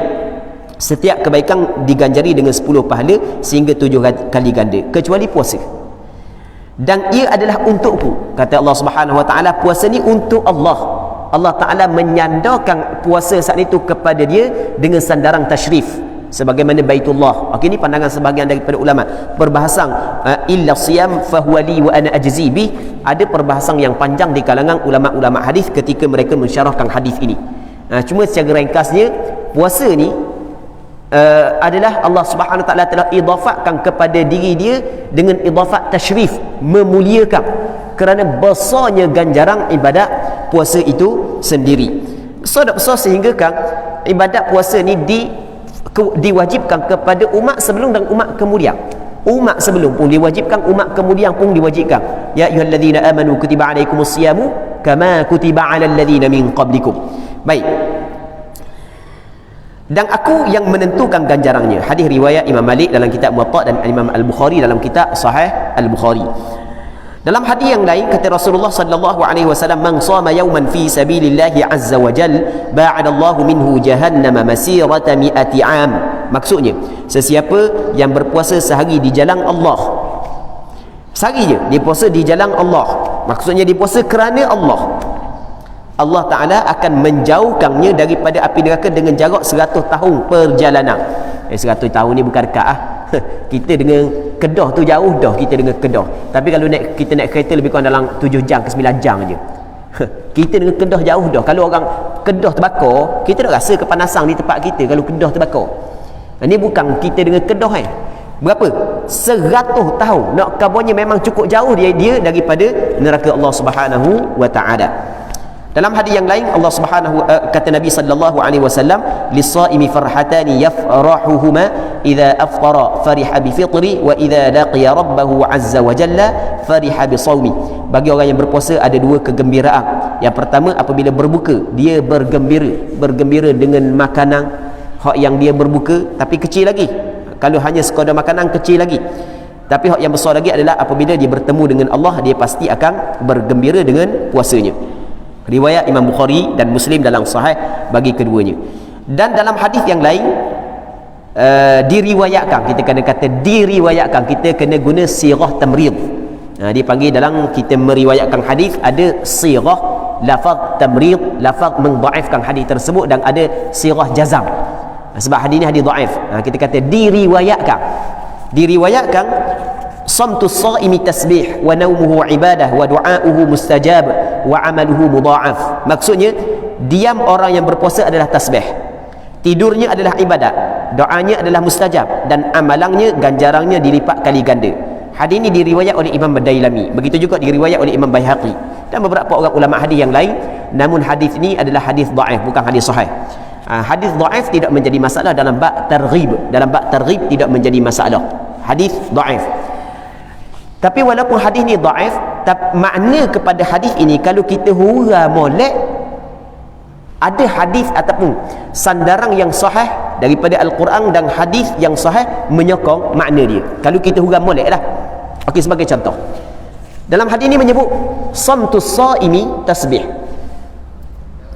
Setiap kebaikan diganjari dengan 10 pahala sehingga 7 kali ganda, kecuali puasa. Dan ia adalah untukku, kata Allah Subhanahu wa taala. Puasa ni untuk Allah. Allah Taala menyandarkan puasa saat itu kepada dia dengan sandaran tasyrif sebagaimana Baitullah. Okey, ini pandangan sebahagian daripada ulama. Perbahasan illa siyam fahuwa li wa ana ajzi bih, ada perbahasan yang panjang di kalangan ulama-ulama hadis ketika mereka mensyarahkan hadis ini. Cuma secara ringkasnya, puasa ni adalah Allah Subhanahu wa taala telah idafatkan kepada diri dia dengan idafat tasyrif, memuliakan, kerana besarnya ganjaran ibadat puasa itu sendiri. Besar sehingga kan ibadat puasa ni diwajibkan kepada umat sebelum dan umat kemudian. Umat sebelum pun diwajibkan, umat kemudian pun diwajibkan. Ya ayyuhalladzina amanu kutiba alaikumus siyamu kama kutiba alal ladzina min qablikum. Baik. Dan aku yang menentukan ganjarannya. Hadis riwayat Imam Malik dalam kitab Muwatta dan Imam Al-Bukhari dalam kitab Sahih Al-Bukhari. Dalam hadis yang lain kata Rasulullah sallallahu alaihi wasallam, man shama yawman fi sabilillah azza wa jal ba'adallahu minhu jahannam masirata mi'ati 'am. Maksudnya, sesiapa yang berpuasa sehari di jalan Allah, sehari je dia puasa di jalan Allah, maksudnya dia puasa kerana Allah, Allah Ta'ala akan menjauhkannya daripada api neraka dengan jarak 100 tahun perjalanan. 100 tahun ni bukan dekat kita dengan Kedah tu jauh dah, kita dengan Kedah. Tapi kalau kita naik kereta lebih kurang dalam 7 jam ke 9 jam je. Kita dengan Kedah jauh dah. Kalau orang Kedah terbakar, kita nak rasa kepanasan di tempat kita kalau Kedah terbakar. Ini bukan kita dengan Kedah berapa? 100 tahun. Nak kabarnya memang cukup jauh dia daripada neraka Allah Subhanahu wa taala. Dalam hadis yang lain Allah Subhanahu kata Nabi sallallahu alaihi wasallam, lis-shaimi farhatani yafrahuhuma idza aftara fariha bi fitri wa idza laqiya rabbahu azza wa jalla fariha bi shaumi. Bagi orang yang berpuasa ada 2 kegembiraan. Yang pertama, apabila berbuka dia bergembira dengan makanan hak yang dia berbuka tapi kecil lagi. Kalau hanya sekadar makanan kecil lagi. Tapi hak yang besar lagi adalah apabila dia bertemu dengan Allah, dia pasti akan bergembira dengan puasanya. Riwayat Imam Bukhari dan Muslim dalam Sahih bagi keduanya. Dan dalam hadis yang lain diriwayatkan, kita kena kata diriwayatkan, kita kena guna sirah tamrid. Dia panggil dalam kita meriwayatkan hadis ada sirah lafaz tamrid, lafaz mendhaifkan hadis tersebut, dan ada sirah jazam. Sebab hadis ni hadis dhaif. Kita kata diriwayatkan samtus shaimi tasbih wa naumuhu ibadah wa du'auhu mustajab wa amaluhu mudha'af. Maksudnya diam orang yang berpuasa adalah tasbih, tidurnya adalah ibadat, doanya adalah mustajab, dan amalannya, ganjarannya dilipat kali ganda. Hadis ini diriwayat oleh Imam Ad-Dailami, begitu juga diriwayat oleh Imam Baihaqi dan beberapa orang ulama hadis yang lain. Namun hadis ini adalah hadis dhaif, bukan hadis sahih. Hadis dhaif tidak menjadi masalah dalam bab targhib. Dalam bab targhib tidak menjadi masalah. Hadis dhaif. Tapi walaupun hadis ni dhaif, makna kepada hadis ini kalau kita hura molek, ada hadis ataupun sandaran yang sahih daripada Al-Quran dan hadis yang sahih menyokong makna dia. Kalau kita hura molek lah. Okey, sebagai contoh, dalam hadis ini menyebut samtus shaimi tasbih.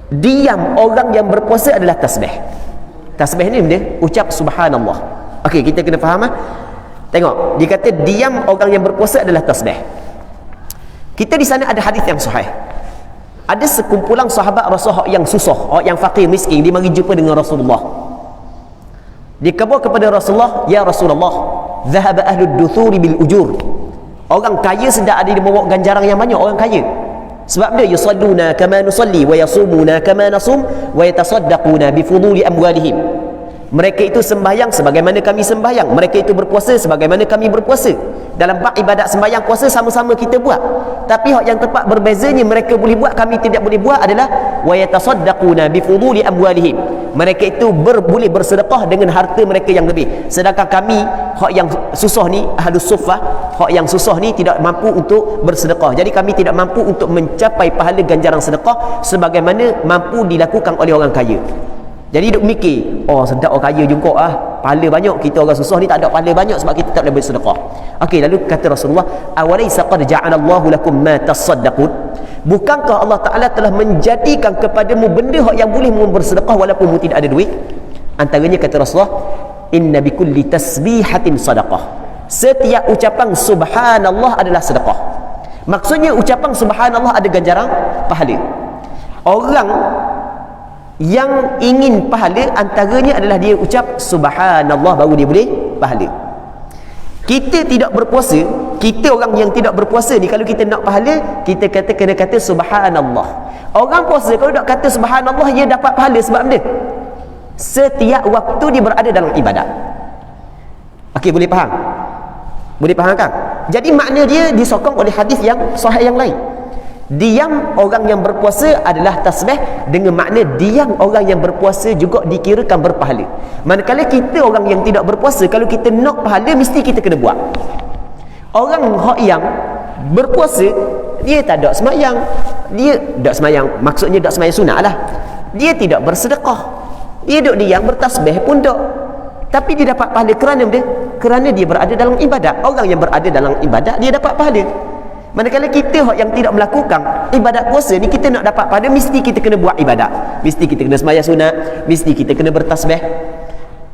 Diam orang yang berpuasa adalah tasbih. Tasbih ni dia ucap subhanallah. Okey, kita kena faham. Tengok, dia kata diam orang yang berpuasa adalah tasbih. Kita di sana ada hadis yang sahih. Ada sekumpulan sahabat Rasulullah yang susah, yang fakir miskin, dia mari jumpa dengan Rasulullah. Dia khabar kepada Rasulullah, ya Rasulullah, dhahaba ahlud duthuri bil ujur. Orang kaya sedang ada di bawah ganjaran yang banyak, orang kaya. Sebab dia yusalluna kama nusalli wa yasumuna kama nasum wa yatasaddaquna bi fuduli amwalihim. Mereka itu sembahyang sebagaimana kami sembahyang, mereka itu berpuasa sebagaimana kami berpuasa. Dalam bab ibadat sembahyang puasa sama-sama kita buat. Tapi hak yang tepat berbezanya, mereka boleh buat, kami tidak boleh buat, adalah wa yatasaddaquna bi fuduli amwalihim. Mereka itu boleh bersedekah dengan harta mereka yang lebih. Sedangkan kami, hak yang susah ni, ahlus suffah, hak yang susah ni tidak mampu untuk bersedekah. Jadi kami tidak mampu untuk mencapai pahala ganjaran sedekah sebagaimana mampu dilakukan oleh orang kaya. Jadi duk mikir, oh sedap orang kaya juga pahala banyak, kita orang susah ni tak ada pahala banyak sebab kita tak boleh bersedekah. Okey, lalu kata Rasulullah, awalaysa qad ja'alallahu lakum ma tasaddaqun? Bukankah Allah Taala telah menjadikan kepadamu benda yang boleh bersedekah walaupun mu tidak ada duit? Antaranya kata Rasulullah, inna bikulli tasbihatin sadaqah. Setiap ucapan subhanallah adalah sedekah. Maksudnya ucapan subhanallah ada ganjaran pahala. Orang yang ingin pahala, antaranya adalah dia ucap subhanallah baru dia boleh pahala. Kita tidak berpuasa, kita orang yang tidak berpuasa ni, kalau kita nak pahala, kita kena kata subhanallah. Orang puasa kalau tak kata subhanallah, dia dapat pahala sebab dia setiap waktu dia berada dalam ibadat. Okey, boleh faham? Boleh faham kan? Jadi makna dia disokong oleh hadis yang sahih yang lain. Diam orang yang berpuasa adalah tasbih, dengan makna diam orang yang berpuasa juga dikirakan berpahala. Manakala kita orang yang tidak berpuasa, kalau kita nak pahala mesti kita kena buat. Orang yang berpuasa, dia tak ada semayang, dia tak semayang, maksudnya tak semayang sunat lah, dia tidak bersedekah, dia duduk diam bertasbih pun tak, tapi dia dapat pahala kerana dia berada dalam ibadat. Orang yang berada dalam ibadat dia dapat pahala. Manakala kita yang tidak melakukan ibadat puasa ni, kita nak dapat pahala mesti kita kena buat ibadat, mesti kita kena sembahyang sunat, mesti kita kena bertasbih.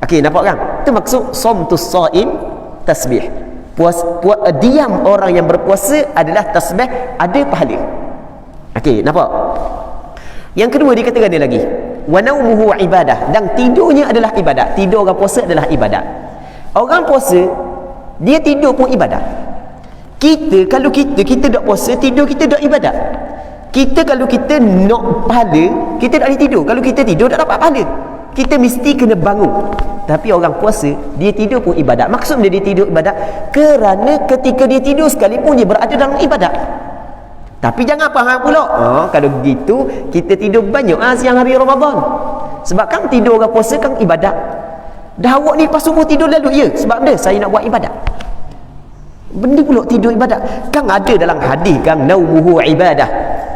Okey, nampak kan? Itu maksud somtus shaim tasbih. Diam orang yang berpuasa adalah tasbih, ada pahala. Okey, nampak? Yang kedua dikatakan dia lagi, wa naumuhu ibadah, dan tidurnya adalah ibadat. Tidur orang puasa adalah ibadat. Orang puasa dia tidur pun ibadat. Kalau kita tak puasa, tidur kita tak ibadat. Kita kalau kita nak pahala, kita tak boleh tidur. Kalau kita tidur tak dapat pahala, kita mesti kena bangun. Tapi orang puasa, dia tidur pun ibadat. Maksudnya dia tidur ibadat kerana ketika dia tidur sekalipun dia berada dalam ibadat. Tapi jangan faham pula, kalau begitu kita tidur banyak siang hari Ramadan. Sebab kan tidur orang puasa kan ibadat. Dah awak ni pas subuh tidur lalu, ya sebab dia saya nak buat ibadat. Benda pula tidur ibadat. Kan ada dalam hadis kan, naumuhu ibadah,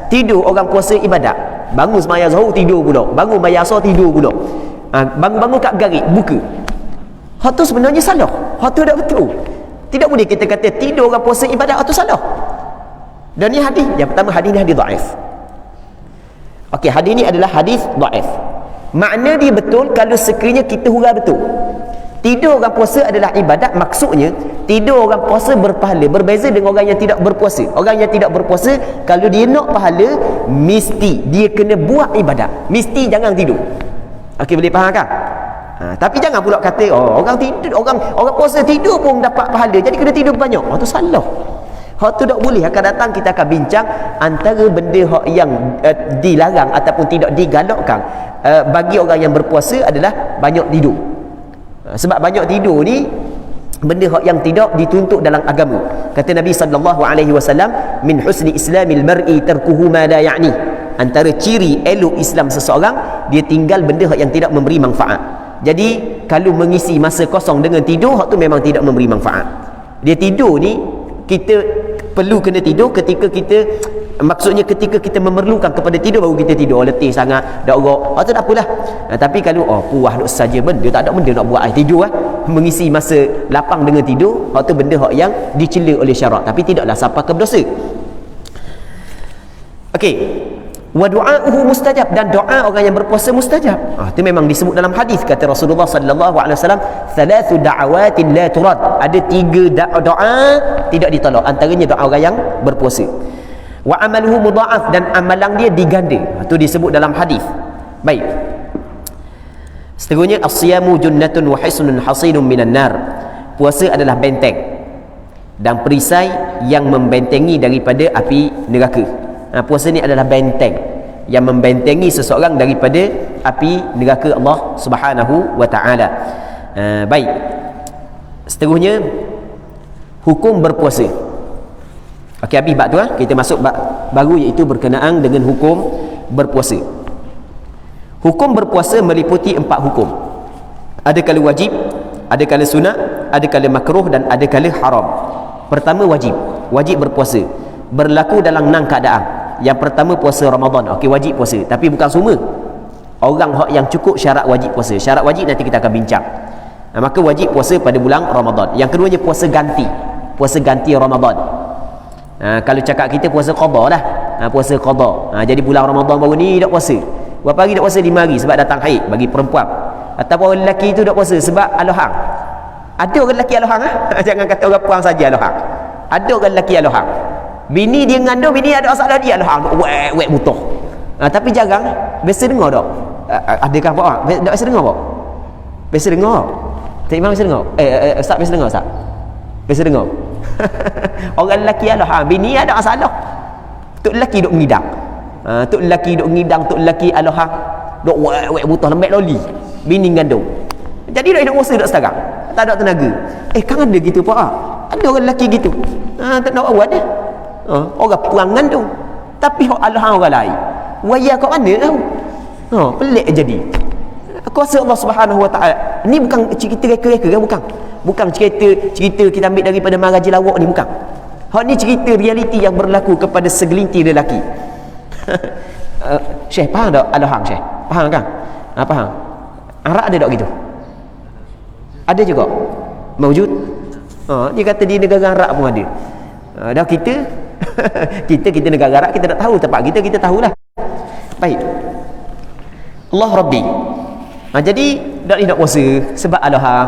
tidur orang puasa ibadat. Bangun sembahyang zuhur tidur pula, bangun sembahyang asar tidur pula, bangun-bangun kat garik buka. Hak tu sebenarnya salah, hak tu tak betul. Tidak boleh kita kata tidur orang puasa ibadat, hak tu salah. Dan ni hadis yang pertama, hadis ni hadis dhaif. Okey, hadis ni adalah hadis dhaif. Makna dia betul kalau sekiranya kita hurai betul. Tidur orang puasa adalah ibadat, maksudnya tidur orang puasa berpahala. Berbeza dengan orang yang tidak berpuasa. Orang yang tidak berpuasa, kalau dia nak pahala, mesti dia kena buat ibadat, mesti jangan tidur. Okey, boleh faham kan? Tapi jangan pula kata orang tidur, orang puasa tidur pun dapat pahala, jadi kena tidur banyak. Itu salah. Hak tu tak boleh. Akan datang kita akan bincang antara benda hak yang dilarang ataupun tidak digalakkan bagi orang yang berpuasa adalah banyak tidur. Sebab banyak tidur ni benda yang tidak dituntut dalam agama. Kata Nabi SAW, min husni islamil mar'i tarkuhu ma la ya'ni. Antara ciri elok Islam seseorang, dia tinggal benda yang tidak memberi manfaat. Jadi kalau mengisi masa kosong dengan tidur, hak tu memang tidak memberi manfaat. Dia tidur ni, kita perlu kena tidur ketika kita, maksudnya ketika kita memerlukan kepada tidur, baru kita tidur. Letih sangat, dak orok, tu tak apalah. Tapi kalau puas duk saja benda, tak ada benda nak buat, tidur mengisi masa lapang dengan tidur, hak tu benda yang dicela oleh syarak, tapi tidaklah sampai ke berdosa. Okey, wa du'a'uhu mustajab, dan doa orang yang berpuasa mustajab. Itu memang disebut dalam hadis, kata Rasulullah sallallahu alaihi wasallam, thalathu da'awatin la turad, ada 3 doa tidak ditolak, antaranya doa orang yang berpuasa. Wa amaluhu mudha'af, dan amalan dia diganda. Itu disebut dalam hadis. Baik. Seterusnya, as-siyamu junnatun wa hisnun hasinun minan nar. puasa adalah benteng dan perisai yang membentengi daripada api neraka. Puasa ni adalah benteng yang membentengi seseorang daripada api neraka Allah Subhanahu wa taala. Baik. Seterusnya hukum berpuasa. Okey, habis bab tu kita masuk bab baru, iaitu berkenaan dengan hukum berpuasa. Hukum berpuasa meliputi 4 hukum. Ada kala wajib, ada kala sunat, ada kala makruh dan ada kala haram. Pertama wajib. Wajib berpuasa. Berlaku dalam 6 keadaan. Yang pertama puasa Ramadan. Okey, wajib puasa, tapi bukan semua orang yang cukup syarat wajib puasa. Syarat wajib nanti kita akan bincang. Maka wajib puasa pada bulan Ramadan. Yang keduanya puasa ganti. Puasa ganti Ramadan. Kalau cakap kita puasa qada lah. Puasa qada. Jadi bulan Ramadan baru ni tak puasa. Berapa hari tak puasa? 5 hari sebab datang haid bagi perempuan. Ataupun orang lelaki tu tak puasa sebab alohang. Ada orang lelaki alohang Jangan kata orang puang saja alohang. Ada orang lelaki alohang. Bini dia ngandung, bini ada masalah, dia alohang. Wek butuh. Tapi jarang. Biasa dengar tak? Adakah apa? Tak biasa dengar apa? Biasa dengar. Tak Imam biasa dengar? Ustaz biasa dengar, Ustaz? Biasa dengar? Orang lelaki alohang, bini ada masalah. Tok lelaki duk ngidang. Tok lelaki duk ngidang, tok lelaki alohang. Duk wek butuh lembek loli. Bini ngandung. Jadi dak nak puasa dak sekarang. Tak ada tenaga. Kan ada gitu pak. Ada orang lelaki gitu. Tak nak awak dah. Orang puang ngandung. Tapi hok alohang orang lain. Waya kat mana tahu? Pelik jadi. Kuasa Allah Subhanahu wa taala. Ni bukan cerita reka-reka kan, bukan. Bukan cerita kita ambil daripada Maraji Lawak ni, bukan. Hak ni cerita realiti yang berlaku kepada segelintir lelaki. Syekh faham tak alohang Syekh? Faham kan? Faham. Arab ada tak gitu? Ada juga. Mawjud. Dia kata di negara Arab pun ada. Dah kita kita negara Arab kita tak tahu, tempat kita tahulah. Baik. Allah Rabbi. Jadi dak ni nak puasa sebab alohang.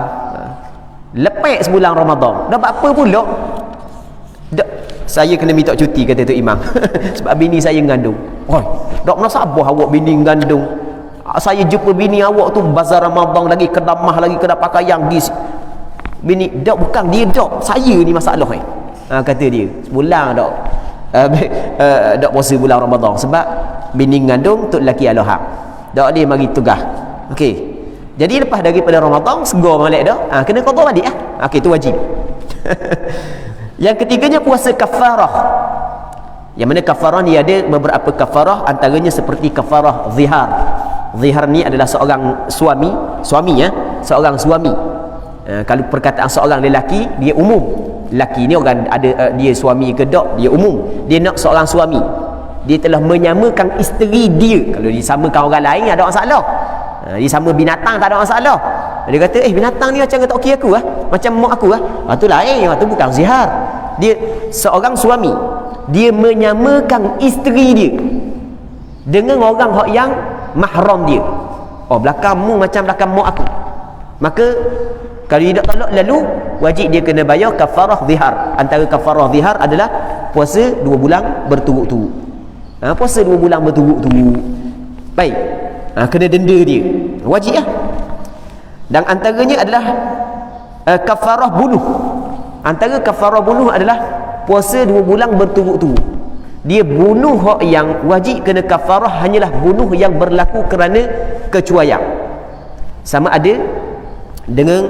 Lepas sebulan Ramadan. Dah buat apa pula? Saya kena minta cuti, kata tu imam. Sebab bini saya ngandung. Dak pernah sabar awak bini ngandung. Saya jumpa bini awak tu bazar Ramadan lagi, kedamah lagi, kedap pakaian gis. Bini dak, bukan dia dak. Saya ni masalah kata dia. Sebulan dak dak puasa bulan Ramadan sebab bini ngandung tok lelaki alohang. Dak dia mari tugas. Okey. Jadi lepas daripada Ramadan segar balik dah. Kena qada balik Okey, tu wajib. Yang ketiganya puasa kafarah. Yang mana kafarah ni ada beberapa kafarah, antaranya seperti kafarah zihar. Zihar ni adalah seorang suami, seorang suami. Kalau perkataan seorang lelaki, dia umum. Lelaki ni orang ada dia suami ke tak, dia umum. Dia nak seorang suami. Dia telah menyamakan isteri dia. Kalau disamakan orang lain ada masalah. Dia sama binatang tak ada masalah. Dia kata binatang ni macam tak okey aku macam mak aku tu lain, tu bukan zihar. Dia seorang suami, dia menyamakan isteri dia dengan orang yang mahram dia. Belakangmu macam belakang mak aku. Maka kalau dia tak tolak, lalu wajib dia kena bayar kafarah zihar. Antara kafarah zihar adalah puasa 2 bulan berturut-turut. Puasa 2 bulan berturut-turut. Baik. Kena denda dia. Wajib Dan antaranya adalah kafarah bunuh. Antara kafarah bunuh adalah puasa 2 bulan berturut-turut. Dia bunuh hak yang wajib kena kafarah hanyalah bunuh yang berlaku kerana kecuaian. Sama ada dengan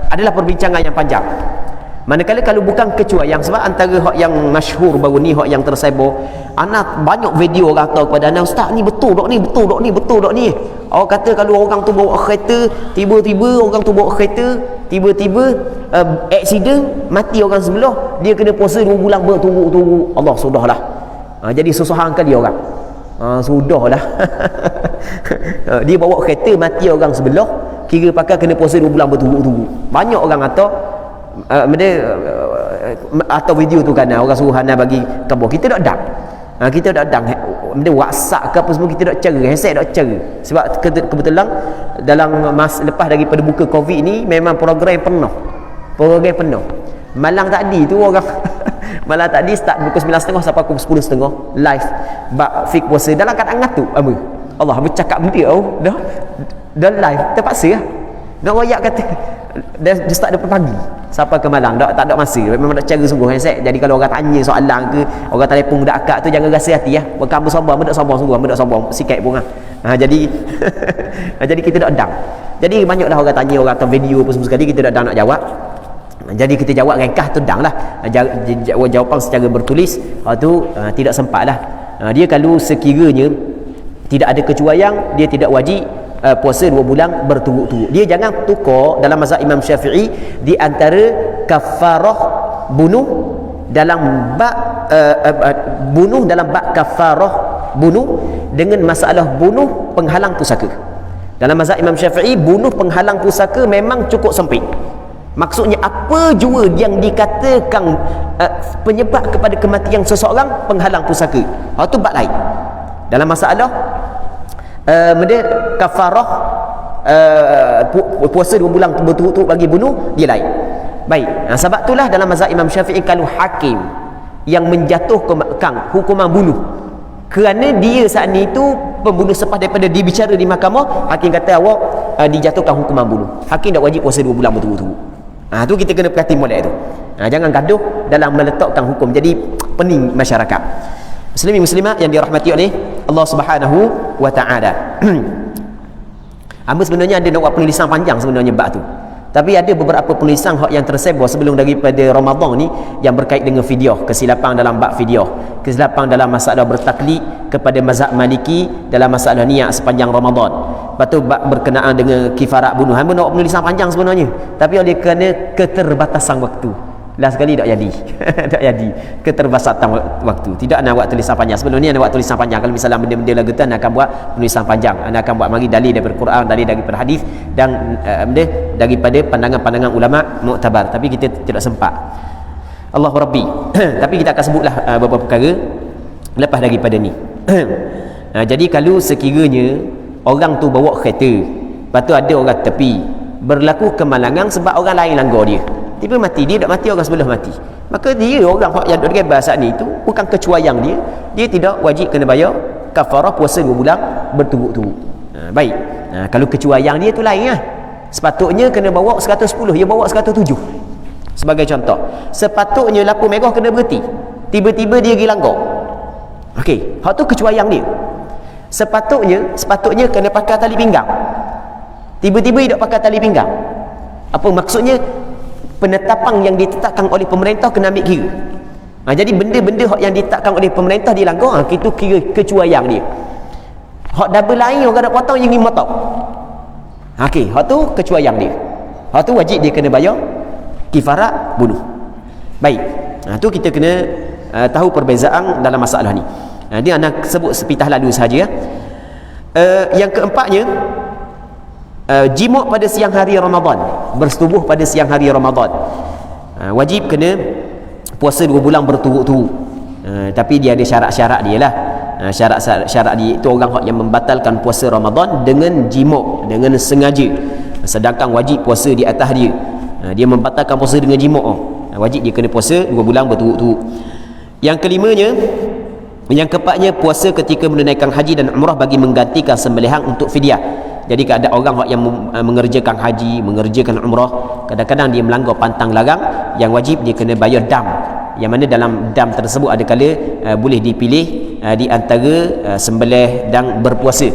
adalah perbincangan yang panjang. Manakala kalau bukan kecuaian, sebab antara hak yang masyhur baru ni, hak yang tersebar, anak banyak video orang kata kepada anak, ustaz ni betul tak ni, betul tak ni, betul tak ni. Orang kata kalau orang tu bawa kereta, tiba-tiba orang tu bawa kereta, tiba-tiba aksiden, mati orang sebelah, dia kena puasa 2 bulan berturut-turut. Allah, sudahlah. Jadi susahan kali orang. Sudahlah. Dia bawa kereta, mati orang sebelah, kira pakai kena puasa 2 bulan berturut-turut. Banyak orang kata atau video tu kan orang suruh hana bagi kabur. Kita tak dang. Kita tak dang. WhatsApp ke apa semua kita tak cara, handset tak cara. Sebab kebetulan dalam lepas daripada buka Covid ni memang program penuh. Program penuh. Malang tadi tu orang malang tadi start pukul 9.30 sampai pukul 10.30 live bab fik puasa dalam keadaan ngantuk. Allah bercakap benda dah live terpaksa nak royak kata dia start daripada pagi sampai ke malam, tak ada masa, memang tak cara sungguh. Jadi kalau orang tanya soalan ke, orang telefon budak akak tu, jangan rasa hati ya. Kamu sombong, budak sombong sungguh, budak sombong sikit pun jadi jadi kita tak dang. Jadi banyaklah orang tanya, orang atau video apa semua sekali, kita tak dang nak jawab. Jadi kita jawab ringkas tu dang lah. Jawapan secara bertulis tu tidak sempat lah. Dia kalau sekiranya tidak ada kecuaian, dia tidak wajib puasa 2 bulan berturut-turut. Dia jangan tukar dalam mazhab Imam Syafi'i di antara kafarah bunuh dalam bab bunuh dalam bab kafarah bunuh dengan masalah bunuh penghalang pusaka. Dalam mazhab Imam Syafi'i, bunuh penghalang pusaka memang cukup sempit. Maksudnya apa jua yang dikatakan penyebab kepada kematian seseorang penghalang pusaka, itu bab lain. Dalam masalah kafarah puasa 2 bulan berturut-turut bagi bunuh, dia lain. Baik, sebab itulah dalam mazhab Imam Syafi'i, kalau hakim yang menjatuhkan hukuman bunuh kerana dia saat ni tu pembunuh selepas daripada dia bicara di mahkamah, hakim kata awak dijatuhkan hukuman bunuh, hakim tak wajib puasa 2 bulan berturut-turut. Tu kita kena perhati molek tu. Jangan gaduh dalam meletakkan hukum, jadi pening masyarakat. Muslimin muslimat yang dirahmati oleh Allah Subhanahu wa taala. Hamba sebenarnya ada nak buat penulisan panjang sebenarnya bab tu. Tapi ada beberapa penulisan yang tersebar sebelum daripada Ramadan ni yang berkait dengan fidyah, kesilapan dalam bab fidyah, kesilapan dalam masalah bertaklid kepada mazhab Maliki dalam masalah niat sepanjang Ramadan. Lepas tu bab berkenaan dengan kifarat bunuh. Hamba nak buat penulisan panjang sebenarnya, tapi oleh kerana keterbatasan waktu, last sekali tak jadi. Tak jadi, keterbatasan waktu, tidak nak buat tulisan panjang. Sebenarnya nak buat tulisan panjang, kalau misalnya benda-benda lagu tu akan buat penulisan panjang, akan buat mari dalil daripada Quran, dalil daripada hadis, dan daripada pandangan-pandangan ulama muktabar, tapi kita tidak sempat. Allahu Rabbi. Tapi kita akan sebutlah beberapa perkara lepas daripada ni. Jadi kalau sekiranya orang tu bawa kereta, lepas tu ada orang tepi, berlaku kemalangan sebab orang lain langgar dia, tiba mati, dia tak mati, orang sebelah mati, maka dia orang yang duduk saat ni itu bukan kecuaian dia tidak wajib kena bayar kafarah puasa 2 bulan berturut-turut. Baik, kalau kecuaian dia tu lain lah. Sepatutnya kena bawa 110, dia bawa 107 sebagai contoh. Sepatutnya lampu merah kena berhenti, tiba-tiba dia pergi langgar. Okey, hak tu kecuaian dia. Sepatutnya kena pakai tali pinggang, tiba-tiba dia tak pakai tali pinggang. Apa maksudnya? Penetapan yang ditetapkan oleh pemerintah kena ambil kira. Jadi benda-benda yang ditetapkan oleh pemerintah dilanggar, itu kira kecuaian dia. Hak double lain orang nak potong yang 5 motong. Okey, hak tu kecuaian dia. Hak tu wajib dia kena bayar kifarat bunuh. Baik. Tu kita kena tahu perbezaan dalam masalah ni. Dia anak sebut sepitah lalu saja. Yang keempatnya, jima' pada siang hari Ramadan, bersetubuh pada siang hari Ramadan, wajib kena puasa 2 bulan berturut-turut. Tapi dia ada syarat-syarat dia lah. Syarat-syarat dia itu orang yang membatalkan puasa Ramadan dengan jima', dengan sengaja, sedangkan wajib puasa di atas dia. Dia membatalkan puasa dengan jima', wajib dia kena puasa 2 bulan berturut-turut. Yang kelimanya, yang keempatnya, puasa ketika menunaikan haji dan umrah bagi menggantikan sembelihan untuk fidyah. Jadi ada orang yang mengerjakan haji, mengerjakan umrah, kadang-kadang dia melanggar pantang larang, yang wajib dia kena bayar dam. Yang mana dalam dam tersebut ada kala boleh dipilih di antara sembelih dan berpuasa.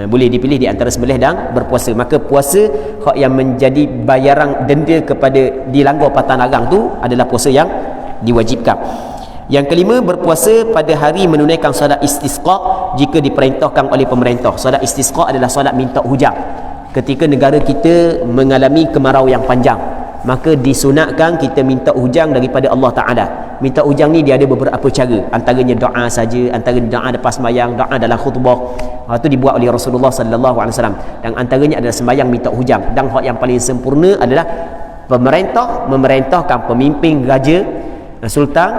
Boleh dipilih di antara sembelih dan berpuasa. Maka puasa hak yang menjadi bayaran denda kepada dilanggar pantang larang tu adalah puasa yang diwajibkan. Yang kelima, berpuasa pada hari menunaikan solat istisqa jika diperintahkan oleh pemerintah. Solat istisqa adalah solat minta hujan. Ketika negara kita mengalami kemarau yang panjang, maka disunatkan kita minta hujan daripada Allah Ta'ala. Minta hujan ni dia ada beberapa cara, antaranya doa saja, antaranya doa lepas sembahyang, doa dalam khutbah. Itu dibuat oleh Rasulullah sallallahu alaihi wasallam, dan antaranya adalah sembahyang minta hujan. Dan hak yang paling sempurna adalah pemerintah memerintahkan pemimpin raja, sultan,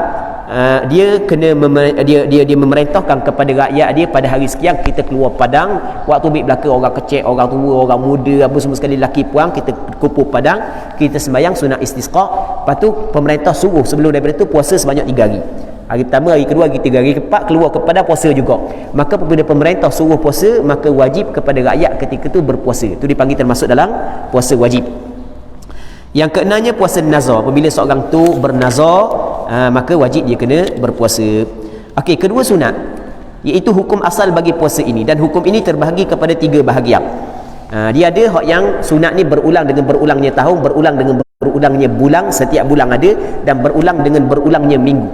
dia kena dia memerintahkan kepada rakyat dia pada hari sekian kita keluar padang, waktu ambil belakang orang kecil, orang tua, orang muda, apa semua sekali, lelaki puang, kita kumpul padang, kita sembahyang sunat istisqa. Lepas tu pemerintah suruh sebelum daripada tu puasa sebanyak 3 hari. Hari pertama, hari kedua, hari ketiga, hari keempat keluar ke padang puasa juga. Maka apabila pemerintah suruh puasa, maka wajib kepada rakyat ketika tu berpuasa. Itu dipanggil termasuk dalam puasa wajib. Yang keenamnya puasa nazar. Apabila seorang tu bernazar, maka wajib dia kena berpuasa. Okey, kedua sunat, iaitu hukum asal bagi puasa ini, dan hukum ini terbahagi kepada 3 bahagian. Dia ada hak yang sunat ni berulang dengan berulangnya tahun, berulang dengan berulangnya bulan, setiap bulan ada, dan berulang dengan berulangnya minggu.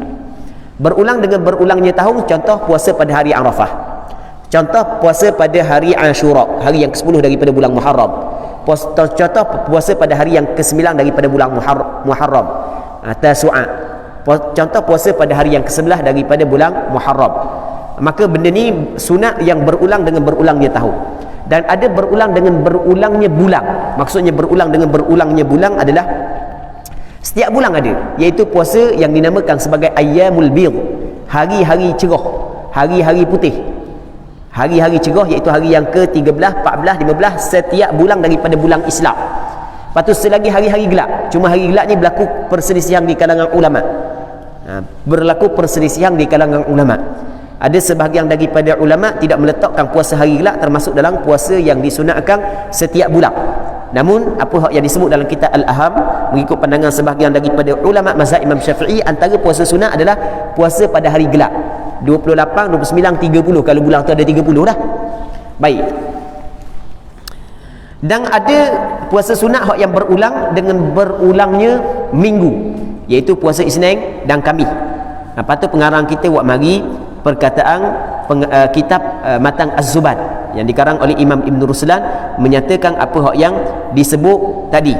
Berulang dengan berulangnya tahun, contoh puasa pada hari Arafah, contoh puasa pada hari Ashura, hari yang ke-10 daripada bulan Muharram, contoh puasa pada hari yang ke-9 daripada bulan Muharram, Tasu'a, contoh puasa pada hari yang ke-11 daripada bulan Muharram. Maka benda ni sunat yang berulang dengan berulangnya tahun. Dan ada berulang dengan berulangnya bulan. Maksudnya berulang dengan berulangnya bulan adalah setiap bulan ada, iaitu puasa yang dinamakan sebagai ayyamul bidh, hari-hari cerah, hari-hari putih, hari-hari cerah, iaitu hari yang ke-13, 14, 15 setiap bulan daripada bulan Islam. Lepas tu selagi hari-hari gelap. Cuma hari gelap ni berlaku perselisihan di kalangan ulama. Berlaku perselisihan di kalangan ulama. Ada sebahagian daripada ulama tidak meletakkan puasa hari gelap termasuk dalam puasa yang disunatkan setiap bulan. Namun apa yang disebut dalam kitab Al-Aham, mengikut pandangan sebahagian daripada ulama mazhab Imam Syafi'i, antara puasa sunat adalah puasa pada hari gelap, 28, 29, 30, kalau bulan tu ada 30 dah. Baik. Dan ada puasa sunat yang berulang dengan berulangnya minggu, iaitu puasa Isnin dan Khamis. Patut pengarang kita buat mari perkataan kitab Matan Az-Zubad yang dikarang oleh Imam Ibn Ruslan, menyatakan apa yang disebut tadi.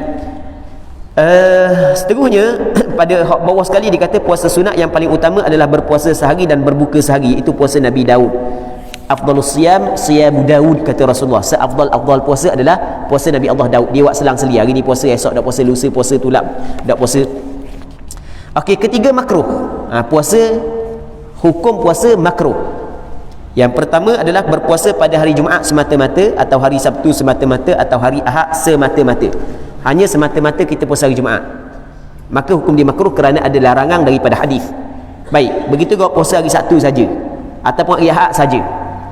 Seterusnya pada bawah sekali dikata puasa sunat yang paling utama adalah berpuasa sehari dan berbuka sehari, itu puasa Nabi Daud. Afdalus siyam siyamu Daud, kata Rasulullah. Seafdal puasa adalah puasa Nabi Allah Daud. Dia buat selang-seli, hari ni puasa, esok dak puasa, lusa puasa, tulak dak puasa. Okey, ketiga makruh. Hukum puasa makruh. Yang pertama adalah berpuasa pada hari Jumaat semata-mata, atau hari Sabtu semata-mata, atau hari Ahad semata-mata. Hanya semata-mata kita puasa hari Jumaat, maka hukum dia makruh kerana ada larangan daripada hadis. Baik, begitu juga puasa hari Sabtu saja ataupun hari Ahad saja.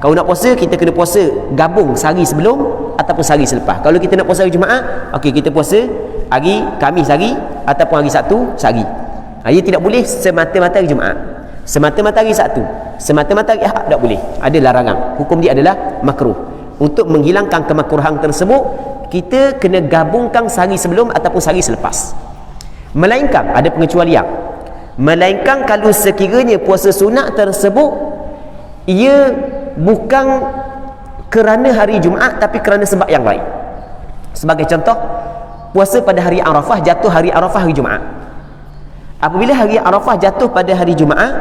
Kalau nak puasa, kita kena puasa gabung sehari sebelum ataupun sehari selepas. Kalau kita nak puasa hari Jumaat, okey, kita puasa hari Khamis sehari ataupun hari Sabtu sehari. Ia tidak boleh semata-mata hari Jumaat, semata-mata hari Sabtu, semata-mata hari Ahad, tak boleh. Ada larangan. Hukum dia adalah makruh. Untuk menghilangkan kemakruhan tersebut, kita kena gabungkan sehari sebelum ataupun sehari selepas. Melainkan ada pengecualian. Melainkan kalau sekiranya puasa sunat tersebut ia bukan kerana hari Jumaat tapi kerana sebab yang lain. Sebagai contoh, puasa pada hari Arafah, jatuh hari Arafah hari Jumaat. Apabila hari Arafah jatuh pada hari Jumaat,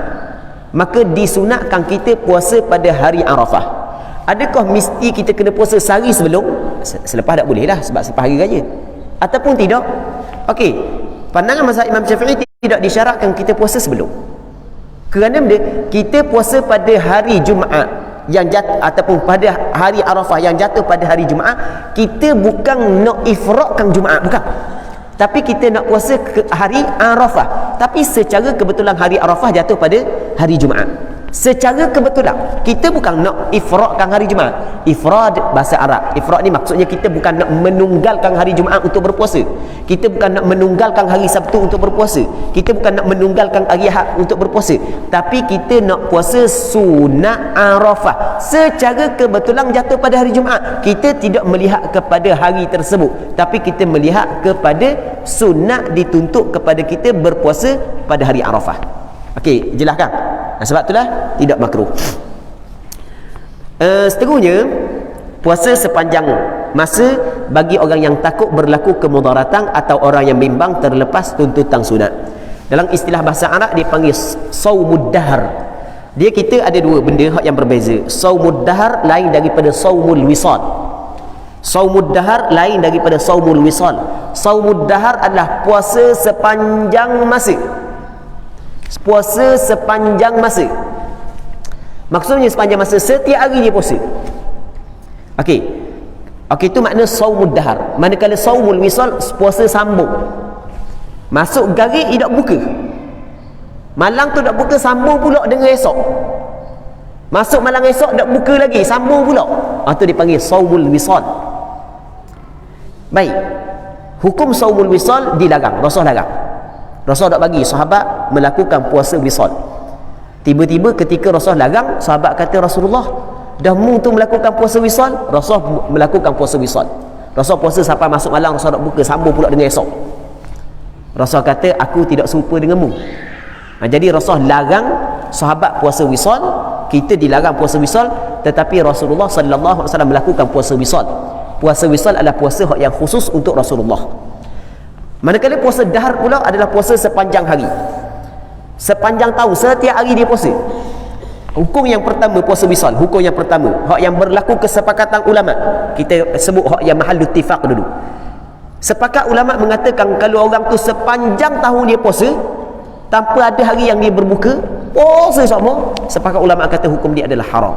maka disunatkan kita puasa pada hari Arafah. Adakah mesti kita kena puasa sehari sebelum? Selepas tak boleh lah, sebab selepas hari raya. Ataupun tidak? Okey, pandangan mazhab Imam Syafi'i tidak disyaratkan kita puasa sebelum. Kerana kita puasa pada hari Jumaat yang jatuh, ataupun pada hari Arafah yang jatuh pada hari Jumaat, kita bukan nak ifradkan Jumaat, bukan. Tapi kita nak puasa ke hari Arafah. Tapi secara kebetulan hari Arafah jatuh pada hari Jumaat. Secara kebetulan kita bukan nak ifradkan hari Jumaat. Ifrad bahasa Arab. Ifrad ni maksudnya kita bukan nak menunggalkan hari Jumaat untuk berpuasa. Kita bukan nak menunggalkan hari Sabtu untuk berpuasa. Kita bukan nak menunggalkan hari Ahad untuk berpuasa. Tapi kita nak puasa sunat Arafah. Secara kebetulan jatuh pada hari Jumaat. Kita tidak melihat kepada hari tersebut, tapi kita melihat kepada sunat dituntut kepada kita berpuasa pada hari Arafah. Okey, jelas kan? Sebab itulah tidak makruh. Seterusnya, puasa sepanjang masa bagi orang yang takut berlaku kemudaratan atau orang yang bimbang terlepas tuntutan sunat. Dalam istilah bahasa Arab dipanggil saumud dahr. Dia kita ada dua benda yang berbeza. Saumud dahr lain daripada saumul wisal. Saumud dahr lain daripada saumul wisal. Saumud dahr adalah puasa sepanjang masa. Puasa sepanjang masa. Maksudnya sepanjang masa, setiap hari dia puasa. Okey, itu makna saumud dahr. Manakala saumul wisal, puasa sambung. Masuk garis dia tak buka, malam tu tak buka, sambung pula dengan esok. Masuk malam esok tak buka lagi, sambung pula. Itu dipanggil saumul wisal. Baik, Hukum saumul wisal dilarang, Rasul larang. Rasul tak bagi sahabat melakukan puasa wisal. Tiba-tiba ketika Rasul larang, sahabat kata, Rasulullah, dah mu tu melakukan puasa wisal? Rasul melakukan puasa wisal. Rasul puasa sampai masuk malam, Rasul nak buka, sambung pula dengan esok. Rasul kata, aku tidak serupa denganmu. Jadi Rasul larang sahabat puasa wisal, kita dilarang puasa wisal, tetapi Rasulullah sallallahu alaihi wasallam melakukan puasa wisal. Puasa wisal adalah puasa yang khusus untuk Rasulullah. Manakala puasa dahar pula adalah puasa sepanjang hari. Sepanjang tahun, setiap hari dia puasa. Hukum yang pertama puasa wisal, hukum yang pertama, hak yang berlaku kesepakatan ulama. Kita sebut hak yang mahal ittifaq dulu. Sepakat ulama mengatakan kalau orang tu sepanjang tahun dia puasa tanpa ada hari yang dia berbuka, puasa sama, sepakat ulama kata hukum dia adalah haram.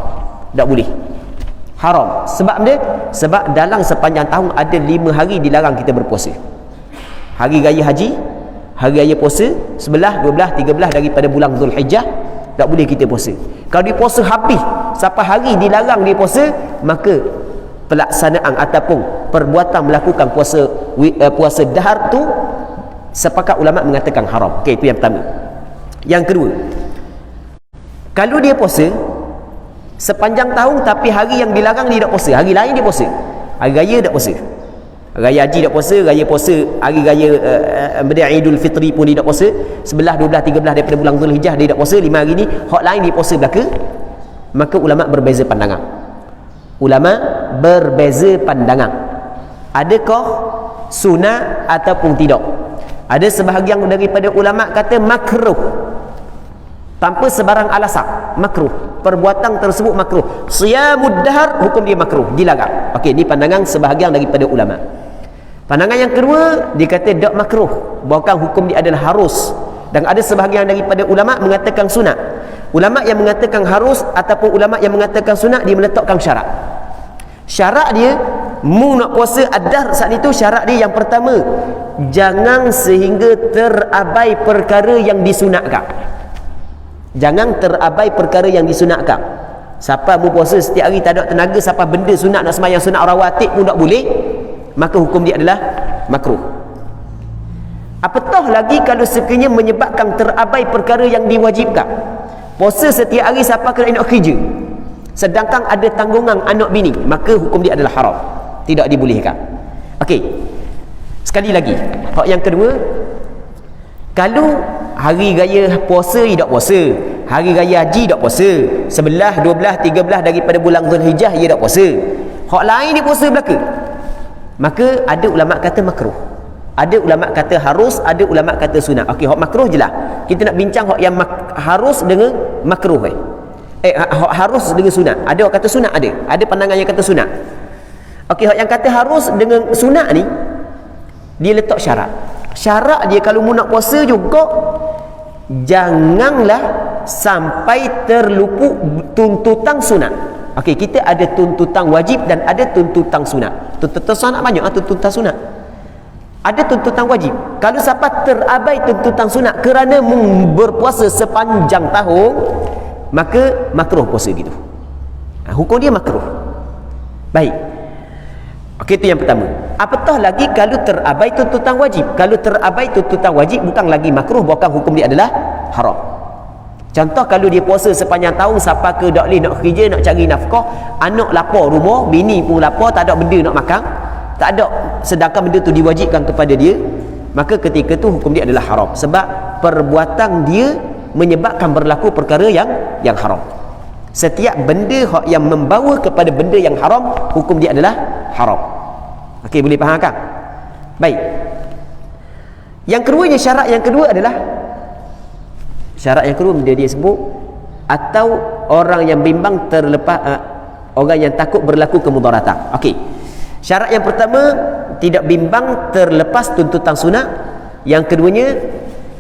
Tak boleh. Haram. Sebab dia, sebab dalam sepanjang tahun ada 5 hari dilarang kita berpuasa. Hari raya haji, hari raya puasa 11, 12, 13 daripada bulan Zulhijjah, tak boleh kita puasa. Kalau dia puasa habis sampai hari dilarang dia puasa, maka pelaksanaan ataupun perbuatan melakukan puasa dahar tu sepakat ulama mengatakan haram. Okey, itu yang pertama. Yang kedua, kalau dia puasa sepanjang tahun tapi hari yang dilarang dia tak puasa, hari lain dia puasa, hari raya tak puasa, raya haji tak puasa, raya puasa, hari raya Idul Fitri pun dia tak puasa, 11, 12, 13 daripada bulan Zulhijjah dia tak puasa, 5 hari ni hak lain dia puasa belaka, maka ulama berbeza pandangan. Ulama berbeza pandangan, adakah sunat ataupun tidak. Ada sebahagian daripada ulama kata makruh, tanpa sebarang alasan, makruh, perbuatan tersebut makruh. Siyamud dahar, hukum dia makruh, dilarang. Okey, ini pandangan sebahagian daripada ulama. Pandangan yang kedua, dia kata tak makruh, bahkan hukum dia adalah harus. Dan ada sebahagian daripada ulama mengatakan sunat. Ulama yang mengatakan harus ataupun ulama yang mengatakan sunat, dia meletakkan syarat. Syarat dia, mu nak puasa ad-dahr saat itu, syarat dia yang pertama, jangan sehingga terabai perkara yang disunatkan. Jangan terabai perkara yang disunatkan. Siapa mu puasa setiap hari tak ada tenaga, siapa benda sunat nak sembahyang sunat rawatib pun tak boleh, maka hukum dia adalah makruh. Apatah lagi kalau sekiranya menyebabkan terabai perkara yang diwajibkan. Puasa setiap hari siapa kena nak kerja, sedangkan ada tanggungan anak bini, maka hukum dia adalah haram, tidak dibolehkan. Okey, sekali lagi, hak yang kedua, kalau hari raya puasa dia tak puasa, hari raya haji tak puasa, 11, 12, 13 daripada bulan Zulhijjah dia tak puasa, hak lain dia puasa belaka, maka ada ulama kata makruh, ada ulama kata harus, ada ulama kata sunat. Okey, hak makruh je lah. Kita nak bincang hak yang harus dengan makruh hak harus dengan sunat. Ada orang kata sunat, ada pandangan yang kata sunat. Okey, hak yang kata harus dengan sunat ni, dia letak syarat. Syarat dia kalau mu nak puasa juga, janganlah sampai terluput tuntutan sunat. Okey, kita ada tuntutan wajib dan ada tuntutan sunat. Tuntutan sunat banyak, tuntutan sunat. Ada tuntutan wajib. Kalau siapa terabai tuntutan sunat kerana berpuasa sepanjang tahun, maka makruh puasa gitu. Hukum dia makruh. Baik. Okey, itu yang pertama. Apatah lagi kalau terabai tuntutan wajib. Kalau terabai tuntutan wajib bukan lagi makruh, bahkan hukum dia adalah haram. Contoh kalau dia puasa sepanjang tahun, siapa ke tak boleh nak kerja, nak cari nafkah, anak lapar rumah, bini pun lapar, tak ada benda nak makan, tak ada, sedangkan benda tu diwajibkan kepada dia, maka ketika tu hukum dia adalah haram, sebab perbuatan dia menyebabkan berlaku perkara yang haram. Setiap benda yang membawa kepada benda yang haram, hukum dia adalah haram. Okey, boleh faham kan? Baik. Yang keduanya, syarat yang kedua adalah, syarat yang kedua dia sebut, atau orang yang bimbang terlepas, orang yang takut berlaku kemudaratan. Okey, syarat yang pertama, tidak bimbang terlepas tuntutan sunat. Yang keduanya,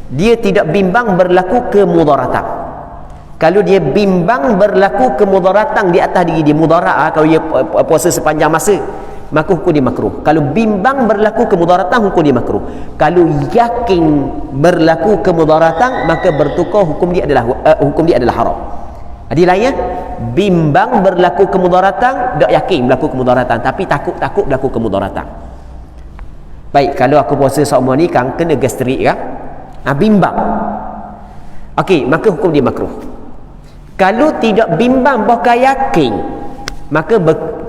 dia tidak bimbang berlaku kemudaratan. Kalau dia bimbang berlaku kemudaratan di atas diri dia, mudarat, kalau dia puasa sepanjang masa, maka hukum dia makruh. Kalau bimbang berlaku kemudaratan, hukum dia makruh. Kalau yakin berlaku kemudaratan, maka bertukar hukum dia adalah haram. Ada lain ya? Bimbang berlaku kemudaratan, tak yakin berlaku kemudaratan, tapi takut berlaku kemudaratan. Baik, kalau aku puasa seumur ni kan kena gastrik kan? Bimbang. Okey, maka hukum dia makruh. Kalau tidak bimbang bahkan yakin, maka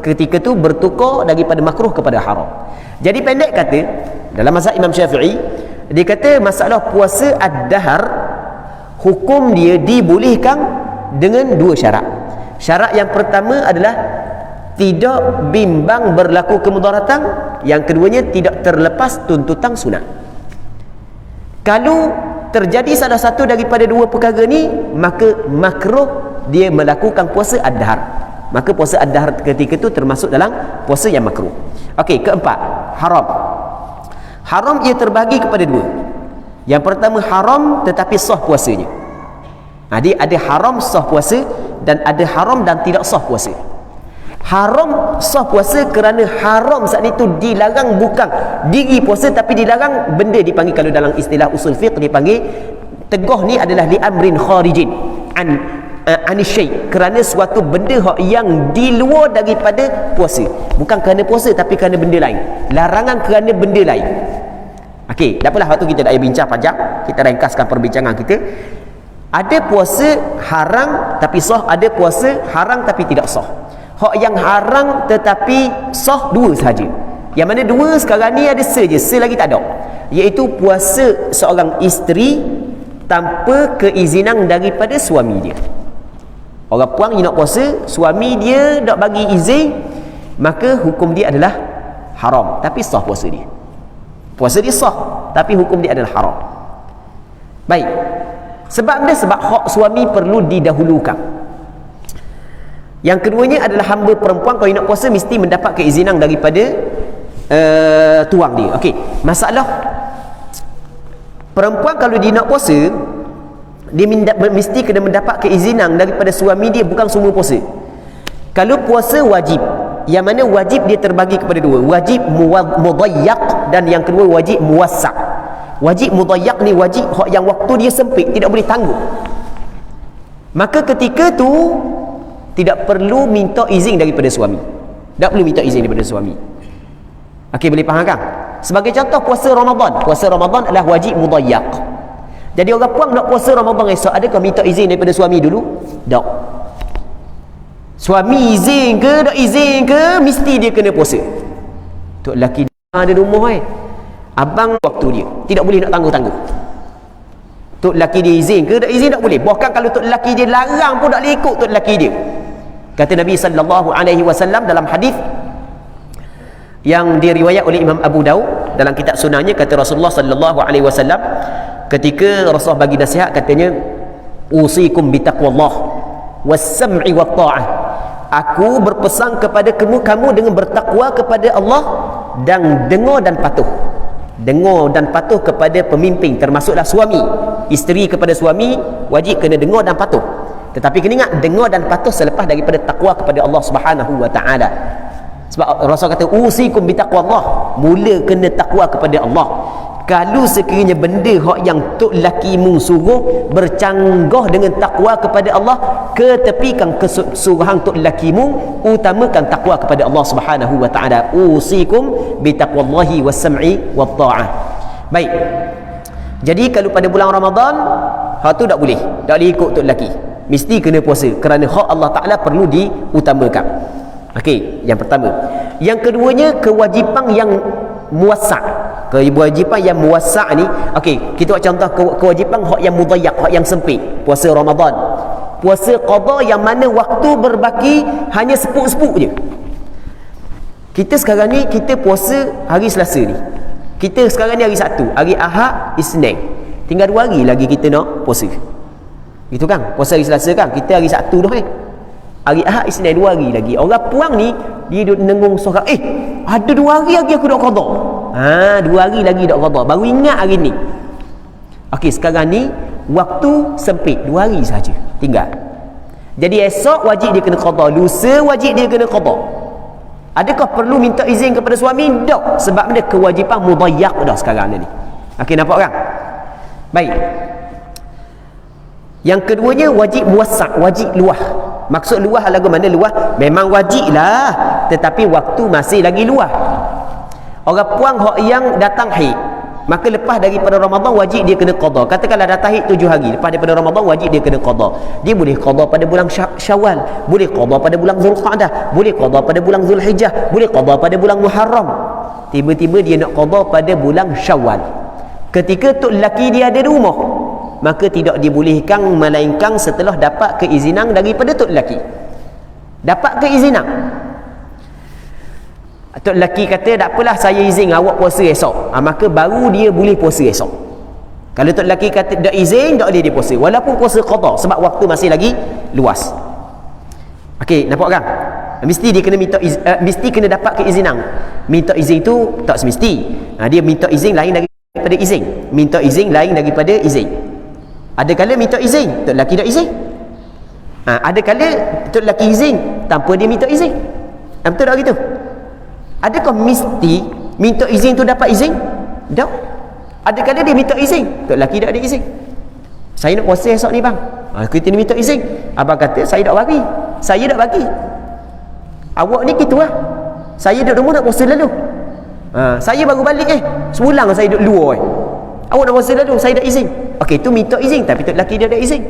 ketika tu bertukar daripada makruh kepada haram. Jadi pendek kata, dalam mazhab Imam Syafi'i, dia kata masalah puasa ad-dahr, hukum dia dibolehkan dengan dua syarat. Syarat yang pertama adalah tidak bimbang berlaku kemudaratan, yang keduanya tidak terlepas tuntutan sunat. Kalau terjadi salah satu daripada dua perkara ni, maka makruh dia melakukan puasa ad-dahr. Maka puasa ad-dahr ketika itu termasuk dalam puasa yang makruh. Okey, keempat, haram. Haram ia terbagi kepada dua. Yang pertama haram tetapi sah puasanya. Dia ada haram sah puasa dan ada haram dan tidak sah puasa. Haram sah puasa kerana haram saat itu dilarang bukan diri puasa, tapi dilarang benda dipanggil, kalau dalam istilah usul fiqh dipanggil tegah ni adalah li amrin kharijin an syai', kerana suatu benda yang di luar daripada puasa, bukan kerana puasa tapi kerana benda lain, larangan kerana benda lain. Okey, tak apalah, waktu kita dah bincang panjang, kita ringkaskan perbincangan kita. Ada puasa haram tapi sah, ada puasa haram tapi tidak sah. Hak yang haram tetapi sah dua sahaja. Yang mana dua sekarang ni ada se lagi tak ada, iaitu puasa seorang isteri tanpa keizinan daripada suami dia. Orang puang dia nak puasa, suami dia tak bagi izin, maka hukum dia adalah haram tapi sah puasa dia. Puasa dia sah tapi hukum dia adalah haram. Baik, sebab dia, sebab hak suami perlu didahulukan. Yang keduanya adalah hamba perempuan kalau nak puasa mesti mendapat keizinan daripada tuang dia. Okey, masalah perempuan kalau dia nak puasa, dia mesti kena mendapat keizinan daripada suami dia, bukan semua puasa. Kalau puasa wajib, yang mana wajib dia terbagi kepada dua, wajib mudayyak dan yang kedua wajib muwassa'. Wajib mudayyak ni wajib yang waktu dia sempit, tidak boleh tangguh. Maka ketika tu tidak perlu minta izin daripada suami. Tak perlu minta izin daripada suami. Okey, boleh faham kan? Sebagai contoh puasa Ramadan. Puasa Ramadan adalah wajib mudayyak. Jadi orang puang nak puasa Ramadan esok, adakah minta izin daripada suami dulu? Tak. Suami izin ke, tak izin ke, mesti dia kena puasa. Tok lelaki ada rumah abang waktu dia, tidak boleh nak tangguh-tangguh. Tok lelaki dia izin ke, tak izin tak boleh. Bahkan kalau tok lelaki dia larang pun tak boleh ikut tok lelaki dia. Kata Nabi sallallahu alaihi wasallam dalam hadis yang diriwayat oleh Imam Abu Daud dalam kitab sunahnya, kata Rasulullah sallallahu alaihi wasallam ketika Rasulullah bagi nasihat, katanya usikum bitaqwallah was-sam'i wat-ta'ah. Aku berpesan kepada kamu dengan bertakwa kepada Allah dan dengar dan patuh. Dengar dan patuh kepada pemimpin, termasuklah suami. Isteri kepada suami wajib kena dengar dan patuh. Tetapi kena ingat, dengar dan patuh selepas daripada takwa kepada Allah Subhanahu wa taala. Sebab Rasul kata usikum bitaqwallah, mula kena takwa kepada Allah. Kalau sekiranya benda yang tok lakimu suruh bercanggah dengan takwa kepada Allah, ketepikan kesuruhan tok lakimu, utamakan takwa kepada Allah Subhanahu wa taala. Usikum bitaqwallahi was-sam'i wat-ta'ah. Baik. Jadi kalau pada bulan Ramadan, hak tu tak boleh ikut tok laki. Mesti kena puasa kerana hak Allah Taala perlu diutamakan. Okey, yang pertama. Yang keduanya kewajipan yang muwassa'. Kewajipan yang muwassa' ni, okey, kita buat contoh kewajipan hak yang mudayyak, hak yang sempit. Puasa Ramadan. Puasa qada yang mana waktu berbaki hanya sepuk-sepuk je. Kita sekarang ni kita puasa hari Selasa ni. Kita sekarang ni hari Sabtu, hari Ahad, Isnin. Tinggal 2 hari lagi kita nak puasa. Gitu kan? Puasa hari Selasa kan? Kita hari Sabtu dah hari Ahad, Isnin, 2 hari lagi. Orang puang ni dia duduk nengung sorak, ada 2 hari lagi aku nak qada. 2 hari lagi nak qada. Baru ingat hari ni. Okey, sekarang ni waktu sempit, 2 hari saja tinggal. Jadi esok wajib dia kena qada, lusa wajib dia kena qada. Adakah perlu minta izin kepada suami? Tak, sebab dia kewajipan mudayyak dah sekarang ni. Okey, nampak kan? Baik. Yang keduanya wajib muwassa', wajib luah. Maksud luah lagu mana luah? Memang wajib lah, tetapi waktu masih lagi luah. Orang puang hak yang datang haid, maka lepas daripada Ramadan wajib dia kena qada. Katakanlah datang haid 7 hari, lepas daripada Ramadan wajib dia kena qada. Dia boleh qada pada bulan Syawal, boleh qada pada bulan Zulqa'dah, boleh qada pada bulan Zulhijjah, boleh qada pada bulan Muharram. Tiba-tiba dia nak qada pada bulan Syawal. Ketika tok lelaki dia ada di rumah, maka tidak dibolehkan melainkan setelah dapat keizinan daripada tok lelaki. Dapat keizinan. Tok lelaki kata, tak apalah saya izin awak puasa esok. Maka baru dia boleh puasa esok. Kalau tok lelaki kata tak izin, tak boleh dia puasa. Walaupun puasa qada, sebab waktu masih lagi luas. Okey, nampak kan? Mesti dia kena minta mesti kena dapat keizinan. Minta izin tu tak semesti. Dia minta izin lain daripada izin. Minta izin lain daripada izin. Ada kala minta izin, tok lelaki tak izin. Ada kala tok lelaki izin tanpa dia minta izin. Betul tak gitu? Adakah mesti minta izin tu dapat izin? Tak. Ada kala dia minta izin, tok lelaki tak ada izin. Saya nak puasa esok ni bang. Kita ni minta izin. Abang kata saya tak bagi. Saya tak bagi. Awak ni gitu lah. Saya duduk rumah nak puasa lalu. Saya baru balik sebulan saya duduk luar Awak nak puasa lalu, saya tak izin. Okey, tu minta izin tapi tok lelaki dia tak izin.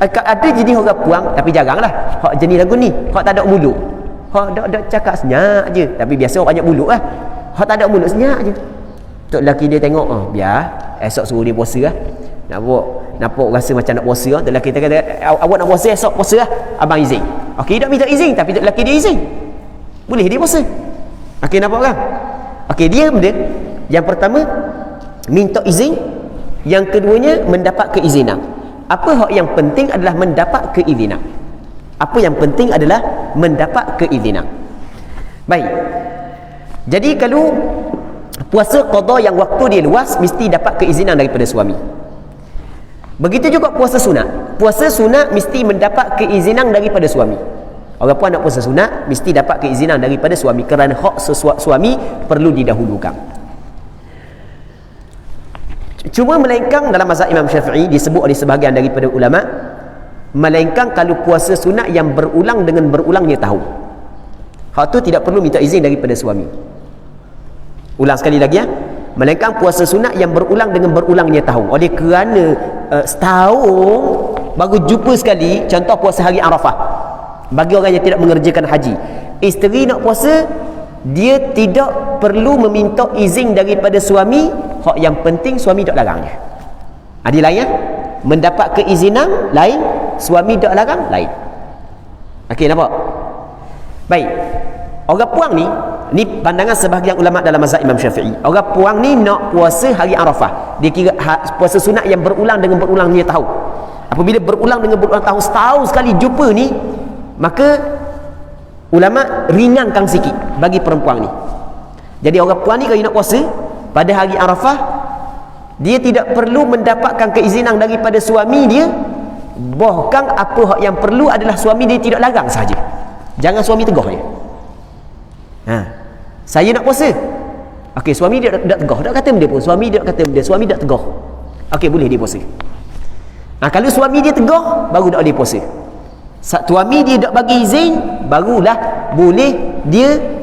Ada jenis orang puang tapi jaranglah. Hak jenis lagu ni, hak tak ada mulut. Hak dak cakap senyap je, tapi biasa orang banyak mulut lah. Hak tak ada mulut senyap je. Tok lelaki dia tengok, biar esok suruh dia puasa lah. Nampak rasa macam nak puasa lah. Tok lelaki dia kata, awak nak puasa esok, puasa lah. Abang izin. Okey, tak minta izin tapi tok lelaki dia izin. Boleh dia puasa. Okey, nampak kan? Okey, dia benda yang pertama minta izin, yang keduanya mendapat keizinan. Apa hak yang penting adalah mendapat keizinan. Apa yang penting adalah mendapat keizinan. Baik. Jadi kalau puasa qada yang waktu dia luas, mesti dapat keizinan daripada suami. Begitu juga puasa sunat. Puasa sunat mesti mendapat keizinan daripada suami. Orang puan nak puasa sunat mesti dapat keizinan daripada suami, kerana hak suami perlu didahulukan. Cuma melainkan dalam mazhab Imam Syafi'i disebut oleh sebahagian daripada ulama, melainkan kalau puasa sunat yang berulang dengan berulangnya tahun, hak tu tidak perlu minta izin daripada suami. Ulang sekali lagi melainkan puasa sunat yang berulang dengan berulangnya tahun. Oleh kerana setahun baru jumpa sekali, contoh puasa hari Arafah. Bagi orang yang tidak mengerjakan haji, isteri nak puasa, dia tidak perlu meminta izin daripada suami. Hak yang penting suami tak larang je. Ada lain mendapat keizinan lain, suami tak larang lain. Okey, nampak? Baik. Orang puang ni pandangan sebahagian ulama dalam mazhab Imam Syafi'i. Orang puang ni nak puasa hari Arafah. Dia kira puasa sunat yang berulang dengan berulangnya tahun. Apabila berulang dengan berulang tahun, setahun sekali jumpa ni, maka ulama ringankan sikit bagi perempuan ni. Jadi orang puan ni kalau nak puasa pada hari Arafah, dia tidak perlu mendapatkan keizinan daripada suami dia. Bahkan apa hak yang perlu adalah suami dia tidak larang saja. Jangan suami tegur dia. Saya nak puasa. Okey, suami dia tak tegur, tak kata benda pun. Suami dia tak kata benda, suami tak tegur. Okey, boleh dia puasa. Kalau suami dia tegur, baru tak boleh puasa. Suami dia tak bagi izin, barulah boleh dia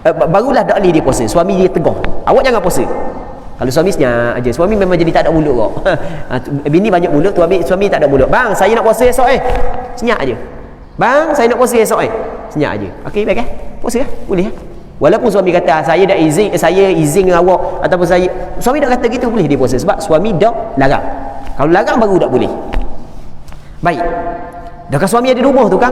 barulah tak boleh dia puasa. Suami dia tegur, awak jangan puasa. Kalau suami senyap aja, suami memang jadi tak ada mulut kok. Bini banyak mulut, suami tak ada mulut. Bang, saya nak puasa esok senyap aja. Bang, saya nak puasa esok senyap aja. Okey, baik puasa boleh Walaupun suami kata saya dah izin, saya izin dengan awak, ataupun suami dah kata gitu, boleh dia puasa sebab suami dah larang. Kalau larang baru tak boleh. Baik. Dah suami ada di rumah tu kan,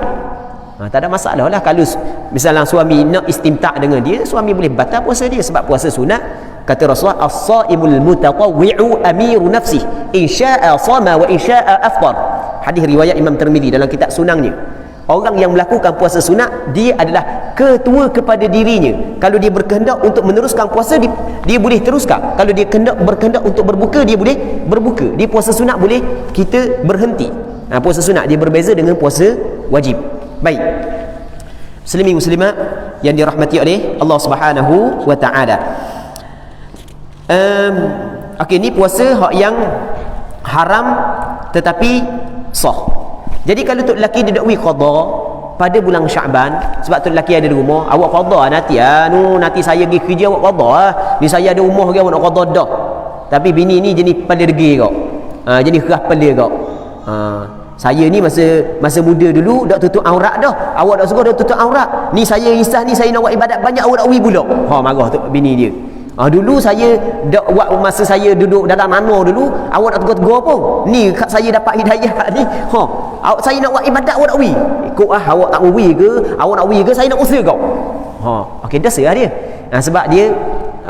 tak ada masalah lah. Kalau misalnya suami nak istimta' dengan dia, suami boleh batal puasa dia sebab puasa sunat. Kata Rasulullah, as-saimul mutatawwi'u amiru nafsih, in sya'a sama wa in sya'a afṭar. Hadis riwayat Imam Tirmizi dalam kitab sunangnya. Orang yang melakukan puasa sunat, dia adalah ketua kepada dirinya. Kalau dia berkehendak untuk meneruskan puasa, dia boleh teruskan. Kalau dia berkehendak untuk berbuka, dia boleh berbuka. Dia puasa sunat boleh kita berhenti. Puasa sunat dia berbeza dengan puasa wajib. Baik, muslimin muslimat yang dirahmati oleh Allah Subhanahu wa taala. Okey, ni puasa hak yang haram tetapi sah. Jadi kalau tok lelaki dia dakwi qada pada bulan Syaban, sebab tu lelaki ada di rumah, awak qada nanti nanti saya pergi kerja awak qada ni saya ada rumah ke awak nak qada dah. Tapi bini ni jenis pala degi kau. Jenis keras pala kau. Saya ni masa muda dulu dak tutup aurat dah. Awak dak suka dak tutup aurat. Ni saya risah ni saya nak buat ibadat banyak awak dak wi pula. Marah tu bini dia. Dulu saya dak buat masa saya duduk dalam mana dulu awak nak tegur-tegur apa? Ni kat saya dapat hidayah ni. Saya nak buat ibadat awak dak wi. Ikut awak tak wi ke? Awak nak wi ke saya nak usir kau. Okey dah serah dia. Sebab dia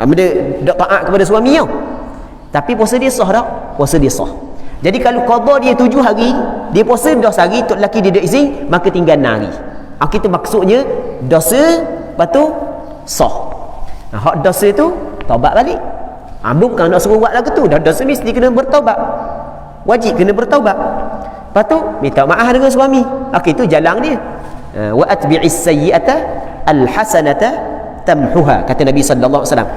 benda dak taat kepada suami tau. Tapi puasa dia sah tak? Puasa dia sah. Jadi kalau qada dia 7 hari, dia puasa dosa hari, tok lelaki dia dak izin, maka tinggal 6 hari. Kita maksudnya dosa, lepas tu sah. Hak dosa tu taubat balik. Bukan nak suruh buat lagu tu. Dah dosa mesti kena bertaubat. Wajib kena bertaubat. Lepas tu minta maaf dengan suami. Itu jalan dia. Wa atbi'is sayyi'ata al-hasanata tamhuha, kata Nabi sallallahu alaihi wasallam.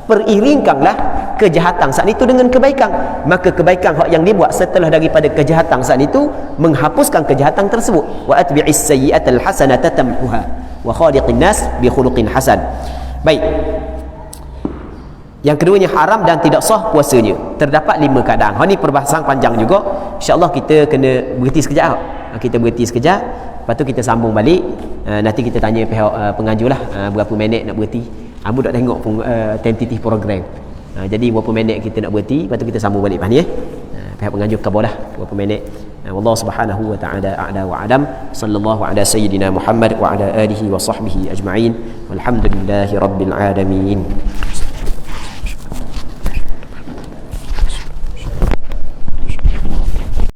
Periringkanlah kejahatan saat itu dengan kebaikan, maka kebaikan hak yang dibuat setelah daripada kejahatan saat itu menghapuskan kejahatan tersebut. Wa atbi'is sayyi'ata al-hasanata tamhuha wa khaliqin nas bi khuluqin hasan. Baik, yang keduanya haram dan tidak sah puasanya. Terdapat 5 keadaan. Ini perbahasan panjang juga. InsyaAllah kita kena berhenti sekejap. Kita berhenti sekejap, lepas tu kita sambung balik. Nanti kita tanya pihak pengajuh lah berapa minit nak berhenti. Abu tak tengok tentative program. Jadi berapa minit kita nak berhenti, lepas tu kita sambung balik ni pihak pengajuh kabar lah berapa minit. Wallahu subhanahu wa ta'ala a'la wa adam. Sallallahu ala sayyidina Muhammad wa ala alihi wa sahbihi ajma'in. Walhamdulillahi rabbil alamin.